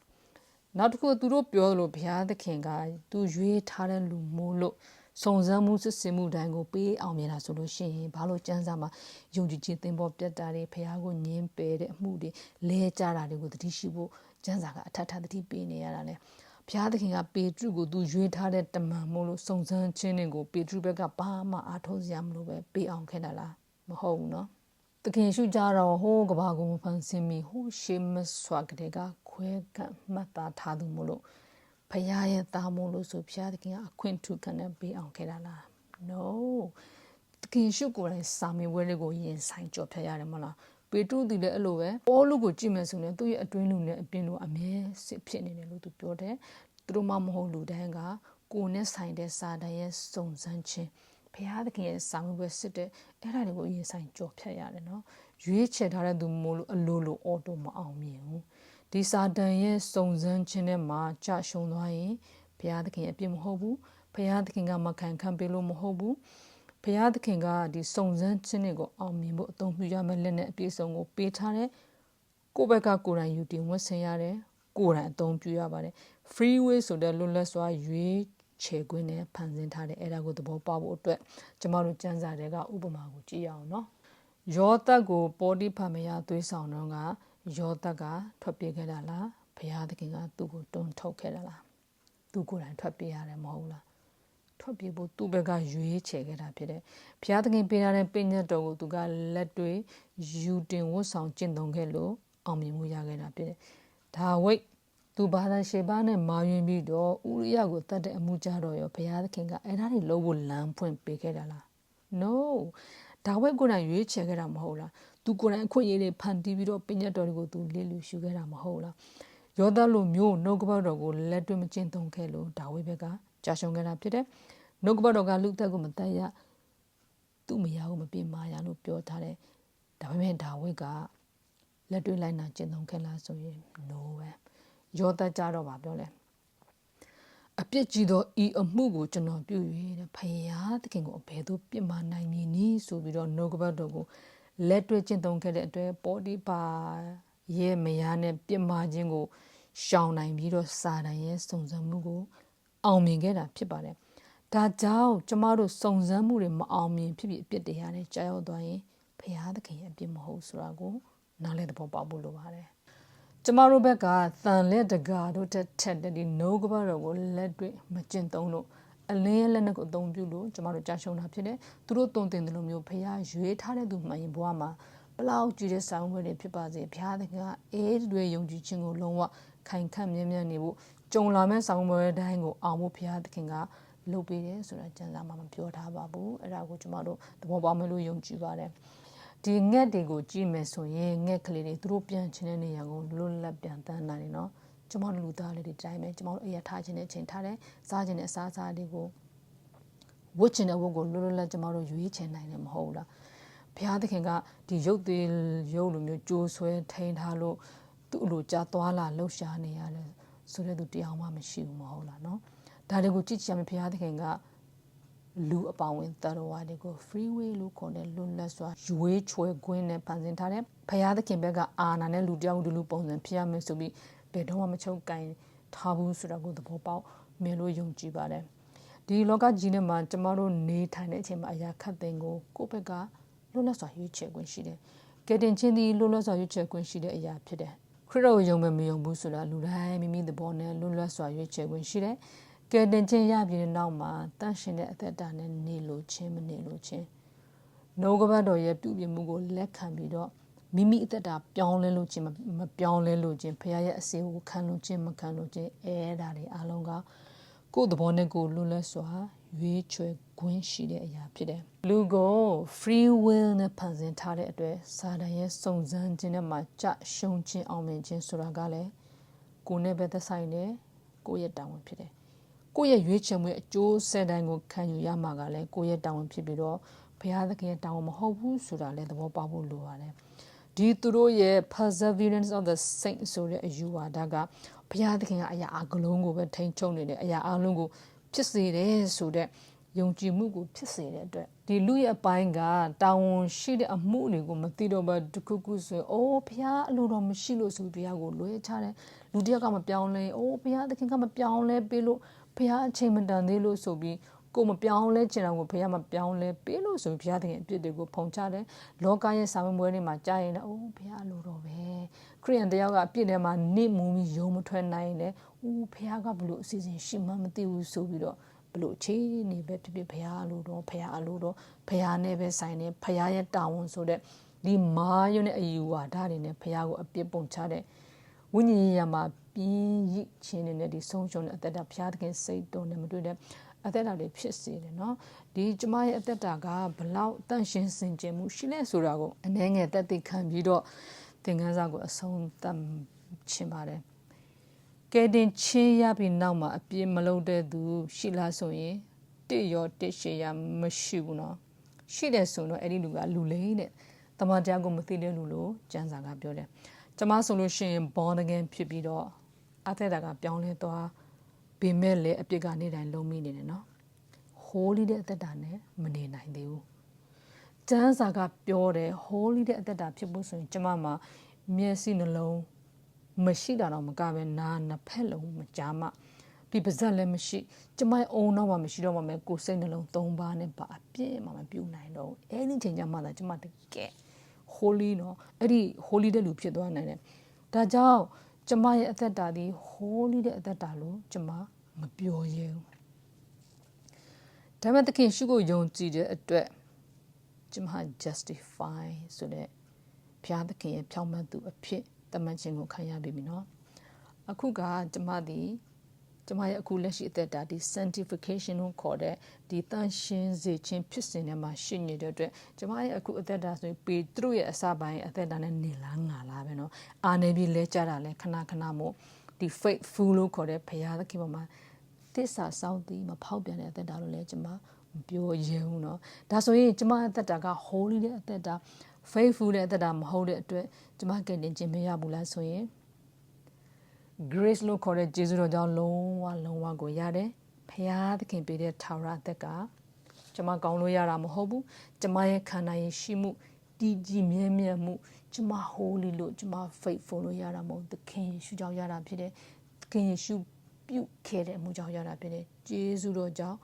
နောက်တစ်ခုသူတို့ပြောလို့ဘုရားသခင်ကသူရွေးထားတဲ့လူမို့လို့စုံစမ်းမှုစစ်ဆေးမှုတိုင်းကိုပေးအောင်မြင်တာဆိုလို့ရှိရင်ဘာလို့စံစာမှာယုံကြည်ခြင်းသင်ပေါ်ပြတ်တာတွေဘုရားကိုညင်းပယ်တဲ့အမှုတွေလဲကြတာတွေကိုတတိရှိဖို့စံစာကအထက်ထတတိပေးနေရတာလေဘုရားသခင်ကပေတရုကိုသူရွေးထားတဲ့တမန်မို့လို့စုံစမ်းခြင်းတွေကိုပေတရုဘက်ကဘာမှအားထုတ်စရာမလိုပဲပေးအောင်ခဲ့တာလားမဟုတ်ဘူးနော်သခင်ရှုကြတော့ဟိုးကဘာကိုဖန်ဆင်းပြီးဟိုးရှေးမဆွာကတဲ့ကခွဲကန့်မှတ်သားထားသူမို့လို့ဖခင်ရဲ့သားမို့လို့ဆိုဖခင်သခင်ကအခွင့်ထုခံနဲ့ပေးအောင်ခဲ့တာလား no သခင်ရှုကိုယ်တိုင်စာမေဝဲလေးကိုရင်ဆိုင်ကြော်ဖြတ်ရတယ်မလားပေတရုဒီလည်းအဲ့လိုပဲပေါလုကိုကြည့်မယ်ဆိုရင်သူ့ရဲ့အတွင်းလူနဲ့အပြင်လူအမြဲစစ်ဖြစ်နေတယ်လို့သူပြောတယ်သူတို့မှမဟုတ်လူတိုင်းကကိုယ်နဲ့ဆိုင်တဲ့စာတန်ရဲ့စုံစမ်းခြင်းဘုရားသခင်ရဲ့စာမေးပွဲစစ်တဲ့အဲ့ဒါတွေကိုရင်ဆိုင်ကြော်ဖြတ်ရတယ်နော်ရွေးချယ်ထားတဲ့သူမို့လို့အလိုလိုအော်တိုမအောင်မြင်ဘူးဒီစာတန်ရဲ့စုံစမ်းခြင်းထဲမှာကြာရှုံသွားရင်ဘုရားသခင်အပြစ်မဟုတ်ဘူးဘုရားသခင်ကမခံခံပေးလို့မဟုတ်ဘူးဘုရားသခင်ကဒီစုံစမ်းခြင်းတွေကိုအောင်မြင်ဖို့အသုံးပြုရမယ့်လက်နဲ့အပြည့်စုံကိုပေးထားတဲ့ကိုယ့်ဘက်ကကိုယ်တိုင်ယူတင်ဝတ်ဆင်ရတယ်ကိုယ်တိုင်အသုံးပြုရပါတယ် free will ဆိုတဲ့လွတ်လပ်စွာရွေးချယ်ခွင့်နဲ့ဖန်ဆင်းထားတဲ့အဲ့ဒါကိုသဘောပေါက်ဖို့အတွက်ကျမတို့စံစာတွေကဥပမာကိုကြည့်ရအောင်နော်ယောသတ်ကိုပေါတိဖာမယသွေးဆောင်တော့ကယောသတ်ကထွက်ပြေးခဲ့တာလားဘုရားသခင်ကသူ့ကိုတွန်းထုတ်ခဲ့တာလားသူကိုယ်တိုင်ထွက်ပြေးရတယ်မဟုတ်လားထွက်ပြေးဖို့သူ့ဘက်ကရွေးချယ်ခဲ့တာဖြစ်တယ်ဘုရားသခင်ပေးထားတဲ့ပညတ်တော်ကိုသူကလက်တွေယူတင်ဝတ်ဆောင်ကျင့်သုံးခဲ့လို့အောင်မြင်မှုရခဲ့တာဖြစ်တယ်ဒါဝိတ်သူဘာသာရှေဘာနဲ့မာယွင်ပြီးတော့ဥရိယကိုတတ်တဲ့အမှုကြတော့ရောဘုရားသခင်ကအဲ့ဒါတွေလုံးဖို့လမ်းဖွင့်ပေးခဲ့တာလား no ဒါဝိတ်ကိုယ်တိုင်ရွေးချယ်ခဲ့တာမဟုတ်လားသူကိုယ်တိုင်အခွင့်အရေးတွေဖန်တီးပြီးတော့ပညတ်တော်တွေကိုသူလေ့လူရှုခဲ့တာမဟုတ်လားယောသလိုမျိုးနှုတ်ကပတ်တော်ကိုလက်တွေ့မကျင့်သုံးခဲ့လို့ဒါဝိတ်ဘက်ကကြာရှုံးခဲ့တာဖြစ်တယ်နှုတ်ကပတ်တော်ကလူသက်ကိုမတတ်ရသူ့မရဘူးမပြင်းမာရလို့ပြောထားတယ်ဒါပေမဲ့ဒါဝိတ်ကလက်တွေ့လိုက်နာကျင့်သုံးခဲ့လားဆိုရင် no ပဲယောသကြတော့ဗာပြောလဲအပြစ်ကြီးသောဤအမှုကိုကျွန်တော်ပြု၍တဲ့ဖယားသခင်ကိုအဘယ်သို့ပြစ်မှားနိုင်မည်နည်းဆိုပြီးတော့နှုတ်ကပတ်တော်ကိုလက်တွေ့ကျင့်သုံးခဲ့တဲ့အတွက်ပေါတိပါရဲ့မယားနဲ့ပြစ်မှားခြင်းကိုရှောင်နိုင်ပြီးတော့စာတန်ရဲ့စုံစမ်းမှုကိုအောင်မြင်ခဲ့တာဖြစ်ပါတယ်ဒါကြောင့်ကျမတို့စုံစမ်းမှုတွေမအောင်မြင်ဖြစ်ဖြစ်အပြစ်တရားတွေကြာရောက်သွားရင်ဖယားသခင်ရဲ့အပြစ်မဟုတ်ဆိုတာကိုနားလည်သဘောပေါက်ဖို့လိုပါတယ်ကျမတို့ဘက်ကသံလက်တကာတို့ထက်တဲ့ဒီနိုးကပတ်တော်ကိုလက်တွေ့မကျင့်သုံးလို့အလင်းရဲ့လက်နက်ကိုအသုံးပြုလို့ကျမတို့ကြာရှုံးတာဖြစ်တယ်သူတို့တုံတင်တယ်လို့မျိုးဖះရွေးထားတဲ့သူမှန်ရင်ဘဝမှာဘလောက်ကြည့်တဲ့ဆောင်းဝဲတွေဖြစ်ပါစေဘုရားသခင်ကအေးတွေယုံကြည်ခြင်းကိုလုံးဝခိုင်ခန့်မြဲမြဲနေဖို့ကြုံလာမဲ့ဆောင်းဝဲတိုင်းကိုအောင်ဖို့ဘုရားသခင်ကလုပ်ပေးတယ်ဆိုတာကျမ်းစာမှာမပြောထားပါဘူးအဲ့ဒါကိုကျမတို့သဘောပေါက်မယ်လို့ယုံကြည်ပါတယ်ဒီငှက်တွေကိုကြည့်မယ်ဆိုရင်ငှက်ကလေးတွေသူတို့ပြန်ချင်တဲ့နေရာကိုလွတ်လပ်ပြန်တန်းနိုင်တယ်နော်ကျမတို့လူသားလေးတွေတိုင်းပဲကျမတို့အရာထားခြင်းနဲ့ချိန်ထားတယ်စားခြင်းနဲ့အစားအစာတွေကိုဝတ်ခြင်းနဲ့ဝတ်ကိုလွတ်လွတ်လပ်ကျမတို့ရွေးချယ်နိုင်တယ်မဟုတ်လားဘုရားသခင်ကဒီရုပ်သေးရုပ်လိုမျိုးကြိုးဆွဲထိန်ထားလို့သူ့အလိုကြသွားလာလှုပ်ရှားနေရတယ်ဆိုတဲ့သူတရားမှမရှိဘူးမဟုတ်လားနော်ဒါတွေကိုကြည့်ကြည့်ရမယ်ဘုရားသခင်ကလူအပေါင်းဝင်တတော်ဝါတွေကို free will လို့ခေါ်တဲ့လွတ်လပ်စွာရွေးချယ်ခွင့်နဲ့ဖန်ဆင်းထားတယ်။ဘုရားသခင်ဘက်ကအာဏာနဲ့လူတယောက်ဒီလူပုံစံဖြစ်ရမယ်ဆိုပြီးဘယ်တော့မှမချုပ်ကင် ထားဘူးဆိုတာကိုသဘောပေါက်မြင်လို့ယုံကြည်ပါတယ်ဒီလောကကြီးနဲ့မှာကျမတို့နေထိုင်တဲ့အချိန်မှာအရာခတ်သိမ်းကိုကိုယ့်ဘက်ကလွတ်လပ်စွာရွေးချယ်ခွင့်ရှိတယ်ကဲတင်ချင်းသည်လွတ်လပ်စွာရွေးချယ်ခွင့်ရှိတဲ့အရာဖြစ်တယ်ခရစ်တော်ကိုယုံမယ်မယုံဘူးဆိုတာလူတိုင်းမိမိသဘောနဲ့လွတ်လပ်စွာရွေးချယ်ခွင့်ရှိတယ်ကဲတင်ချင်းရပြီးတဲ့နောက်မှာတန့်ရှင်းတဲ့အသက်တာနဲ့နေလို့ချင်းမနေလို့ချင်းနှုတ်ကပတ်တော်ရဲ့ပြုပြင်မှုကိုလက်ခံပြီးတော့မိမိအသက်တာပြောင်းလဲလို့ခြင်းမပြောင်းလဲလို့ခြင်းဖခင်ရဲ့အစီအကိုခံလို့ခြင်းမခံလို့ခြင်းဒါတွေအလုံးကကိုယ်သဘောနဲ့ကိုယ်လွတ်လပ်စွာရွေးချယ်ခွင့်ရှိတဲ့အရာဖြစ်တယ်လူကို free will နဲ့ဖန်ဆင်းထားတဲ့အတွက်စာတန်ရဲ့စုံစမ်းခြင်းနဲ့မှကြရှုံးခြင်းအောင်မြင်ခြင်းဆိုတာကလည်းကိုယ်နဲ့ပဲသက်ဆိုင်တယ်ကိုယ့်ရဲ့တာဝန်ဖြစ်တယ်ကိုယ့်ရဲ့ရွေးချယ်မှုအကျိုးဆက်တိုင်းကိုခံယူရမှာကလည်းကိုယ့်ရဲ့တာဝန်ဖြစ်ပြီးတော့ဘုရားသခင်ရဲ့တာဝန်မဟုတ်ဘူးဆိုတာလည်းသဘောပေါက်ဖို့လိုပါတယ်ဒီသူတို့ရဲ့ perseverance of the saints ဆိုတဲ့အယူဝါဒကဘုရားသခင်ကအရာအလုံးကိုပဲထိန်းချုပ်နေတယ်အရာအလုံးကိုဖြစ်စေတယ်ဆိုတဲ့ယုံကြည်မှုကိုဖြစ်စေတဲ့အတွက်ဒီလူရဲ့အပိုင်းကတာဝန်ရှိတဲ့အမှုတွေကိုမသိတော့ဘဲတခုခုဆိုရင်အိုးဘုရားအလိုတော်မရှိလို့ဆိုဘုရားကိုလွှဲချတယ်လူတယောက်ကမပြောင်းလဲအိုးဘုရားသခင်ကမပြောင်းလဲပေးလို့ဘုရားအချိန်မတန်သေးလို့ဆိုပြီးကိုမပြောင်းလဲချင်တာကိုဘုရားမပြောင်းလဲပေးလို့ဆိုဘုရားသခင်အပြစ်တွေကိုဖုံချတယ်လောကရဲ့စာမပွဲတွေမှာကြားရင်လည်းအိုးဘုရားအလိုတော်ပဲခရိယန်တယောက်ကအပြစ်ထဲမှာနေမူပြီးယုံမထွက်နိုင်တယ်ဦးဘုရားကဘလို့အစီအစဉ်ရှိမှမသိဘူးဆိုပြီးတော့ဘလို့အခြေအနေပဲဖြစ်ဖြစ်ဘုရားအလိုတော်ဘုရားအလိုတော်ဘုရားနဲ့ပဲဆိုင်နေဘုရားရဲ့တာဝန်ဆိုတဲ့ဒီမာယွန်းတဲ့အယူဝါဒတွေနဲ့ဘုရားကိုအပြစ်ပုံချတဲ့ဝိညာဉ်ရေးရမှာပြင်းရစ်ခြင်းနဲ့ဒီဆုံးရှုံးတဲ့အသက်တာဘုရားသခင်စိတ်တော်နဲ့မတွေ့တဲ့အသက်တာတွေဖြစ်စေတယ်နော်ဒီကျမရဲ့အသက်တာကဘလောက်တန့်ရှင်းစင်ကြယ်မှုရှိလဲဆိုတာကိုအနည်းငယ်သက်သေခံပြီးတော့သင်ခန်းစာကိုအဆုံးသတ်ခြင်းပါတယ်ကဲတင်ချင်းရပြီးနောက်မှာအပြစ်မလုပ်တဲ့သူရှိလားဆိုရင်တစ်ရောတစ်ရှေရမရှိဘူးနော်ရှိတယ်ဆိုတော့အဲ့ဒီလူကလူလိမ့်တဲ့တမန်တော်ကိုမသိတဲ့လူလို့ကျမ်းစာကပြောတယ်ကျမဆိုလို့ရှိရင် born again ဖြစ်ပြီးတော့အသက်တာကပြောင်းလဲသွားပေမဲ့လည်းအပြစ်ကနေတိုင်းလုံးမိနေတယ်နော် holy တဲ့အသက်တာနဲ့မနေနိုင်သေးဘူးကျမ်းစာကပြောတယ် holy တဲ့အသက်တာဖြစ်ဖို့ဆိုရင်ကျမမှာမျက်စိနှလုံးမရှိတာတော့မကပဲနားနှစ်ဖက်လုံးမကြားမှဒီပါဇက်လည်းမရှိကျမရဲ့အုံတော့မှမရှိတော့မှမယ်ကိုယ်စိတ်နှလုံး၃ပါးနဲ့ပါအပြည့်မှမပြုတ်နိုင်တော့အဲ့ဒီချိန်ကျမှသာကျမတကယ် holy နော်အဲ့ဒီ holy တဲ့လူဖြစ်သွားနိုင်တယ်ဒါကြောင့်ကျမရဲ့အသက်တာဒီ holy တဲ့အသက်တာလို့ကျမမပြောရဲဘူးဒါပေမဲ့သခင်ရှုကိုယုံကြည်တဲ့အတွက်ကျမ justify ဆိုတဲ့ဘုရားသခင်ရဲ့ဖြောင့်မတ်သူအဖြစ်တမန်ခြင်းကိုခံရပြီနော်အခုကကျမရဲ့အခုလက်ရှိအသက်တာဒီ sanctification ကိုခေါ်တဲ့ဒီတန်ရှင်းစေခြင်းဖြစ်စဉ်ထဲမှာရှိနေတဲ့အတွက်ကျမရဲ့အခုအသက်တာဆိုပေတရုရဲ့အစပိုင်းအသက်တာနဲ့နေလားငါလားပဲနော်အာနေပြီးလဲကြတာလဲခဏခဏမို့ဒီ faithful လို့ခေါ်တဲ့ဘုရားသခင်ပေါ်မှာတစ္ဆာစောင့်တည်မဖောက်ပြန်တဲ့အသက်တာလို့လဲကျမမပြောရဲဘူးနော်ဒါဆိုရင်ကျမအသက်တာက holy တဲ့အသက်တာ faithful တဲ့အသက်တာမဟုတ်တဲ့အတွက်ကျမကယ်တင်ခြင်းမရဘူးလားဆိုရင် grace လို့ခေါ်တဲ့ကျေးဇူးတော်ကြောင့်လုံးဝကိုရတယ်ဖခင်သခင်ပေးတဲ့ထာဝရအသက်ကကျမကောင်းလို့ရတာမဟုတ်ဘူးကျမရဲ့ခန္ဓာရဲ့ရှိမှုတည်ကြည်မြဲမြံမှုကျမ holy လို့ကျမ faithful လို့ရတာမဟုတ်သခင်ယေရှုကြောင့်ရတာဖြစ်တယ်သခင်ယေရှုပြုခဲ့တဲ့အမှုကြောင့်ရတာဖြစ်တယ်ကျေးဇူးတော်ကြောင့်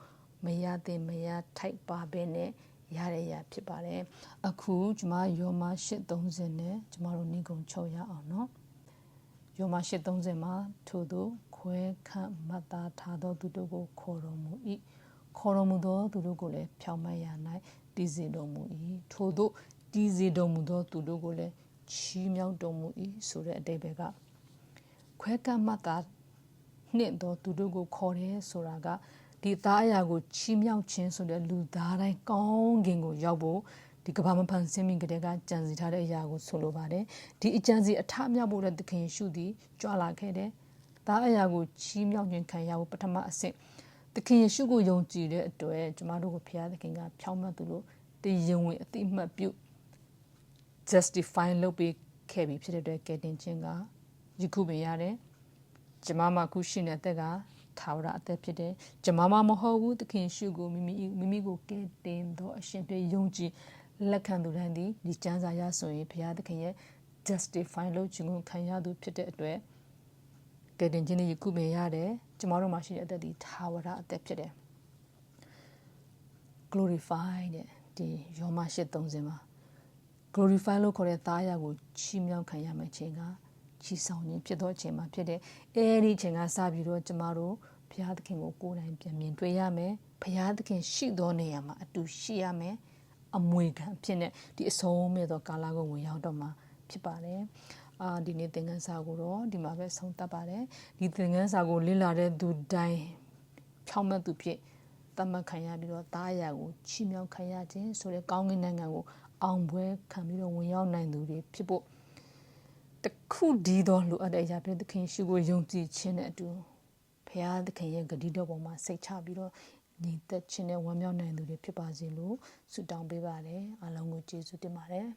မရတဲ့မရထိုက်ပါပဲနဲ့ရတဲ့ရဖြစ်ပါတယ်အခုကျမယောမ8:30နဲ့ကျမတို့နေကုန်ချုပ်ရအောင်နော်ယောမ8:30မှာထို့သောခွဲခန့်မှတ်သားထားသောသူတို့ကိုခေါ်တော်မူ၏ခေါ်တော်မူသောသူတို့ကိုလည်းဖြောင့်မတ်ရာ၌တည်စေတော်မူ၏ထို့သောတည်စေတော်မူသောသူတို့ကိုလည်းချီးမြှောက်တော်မူ၏ဆိုတဲ့အဓိပ္ပာယ်ကခွဲခန့်မှတ်သားနှင့်သောသူတို့ကိုခေါ်တယ်ဆိုတာကဒီသားအရာကိုချီးမြှောက်ခြင်းဆိုတဲ့လူသားတိုင်းကောင်းကင်ကိုရောက်ဖို့ဒီကဘာမဖန်ဆင်းမိကတဲ့ကကြံစီထားတဲ့အရာကိုဆိုလိုပါတယ်ဒီအကြံစီအထမြောက်ဖို့တဲ့သခင်ယေရှုသည်ကြွလာခဲ့တယ်သားအရာကိုချီးမြှောက်ခြင်းခံရဖို့ပထမအဆင့်သခင်ယေရှုကိုယုံကြည်တဲ့အတွက်ကျမတို့ကိုဘုရားသခင်ကဖြောင့်မတ်သူလို့တရားဝင်အတိအမှတ်ပြု justify လုပ်ပေးခဲ့ပြီဖြစ်တဲ့အတွက်ကယ်တင်ခြင်းကယခုပင်ရတယ်ကျမမှာခုရှိနေတဲ့အသက်ကထာဝရအသက်ဖြစ်တယ်ကျမမဟုတ်ဘူးသခင်ရှုကိုမိမိကိုကယ်တင်သောအရှင်ဖြစ်ယုံကြည်လက်ခံသူတိုင်းဒီကျမ်းစာရဆိုရင်ဘုရားသခင်ရဲ့ justify လုပ်ခြင်းကိုခံရသူဖြစ်တဲ့အတွက်က ကယ်တင်ခြင်းတွေကုပင်ရတယ်ကျမတို့မှာရှိတဲ့အသက်ဒီထာဝရအသက်ဖြစ်တယ် glorify တဲ့ဒီယောမ8:30မှာ glorify လို့ခေါ်တဲ့သားရကိုချီးမြှောက်ခံရမယ့်ချိန်ကချီးဆောင်ခြင်းဖြစ်သောအချိန်မှာဖြစ်တဲ့အဲဒီအချိန်ကစပြီးတော့ကျမတို့ဘုရားသခင်ကိုကိုယ်တိုင်ပြန်မြင်တွေ့ရမယ်ဘုရားသခင်ရှိသောနေရာမှာအတူရှိရမယ်အမွေခံဖြစ်တဲ့ဒီအဆုံးမဲ့သောကာလကိုဝင်ရောက်တော့မှာဖြစ်ပါတယ်ဒီနေ့သင်ခန်းစာကိုတော့ဒီမှာပဲဆုံးသတ်ပါတယ်ဒီသင်ခန်းစာကိုလေ့လာတဲ့သူတိုင်းဖြောင့်မတ်သူဖြစ်တတ်မှတ်ခံရပြီးတော့တားရကိုချီးမြှောက်ခံရခြင်းဆိုတဲ့ကောင်းကင်နိုင်ငံကိုအောင်ပွဲခံပြီးတော့ဝင်ရောက်နိုင်သူတွေဖြစ်ဖို့တခုဒီတော့လိုအပ်တဲ့အရာတွေသခင်ရှိကိုယုံကြည်ခြင်းနဲ့အတူဘုရားသခင်ရဲ့ဂတိတော်ပေါ်မှာစိတ်ချပြီးတော့ညီသက်ခြင်းနဲ့ဝမ်းမြောက်နိုင်သူတွေဖြစ်ပါစေလို့ဆုတောင်းပေးပါတယ်အားလုံးကိုကျေးဇူးတင်ပါတယ်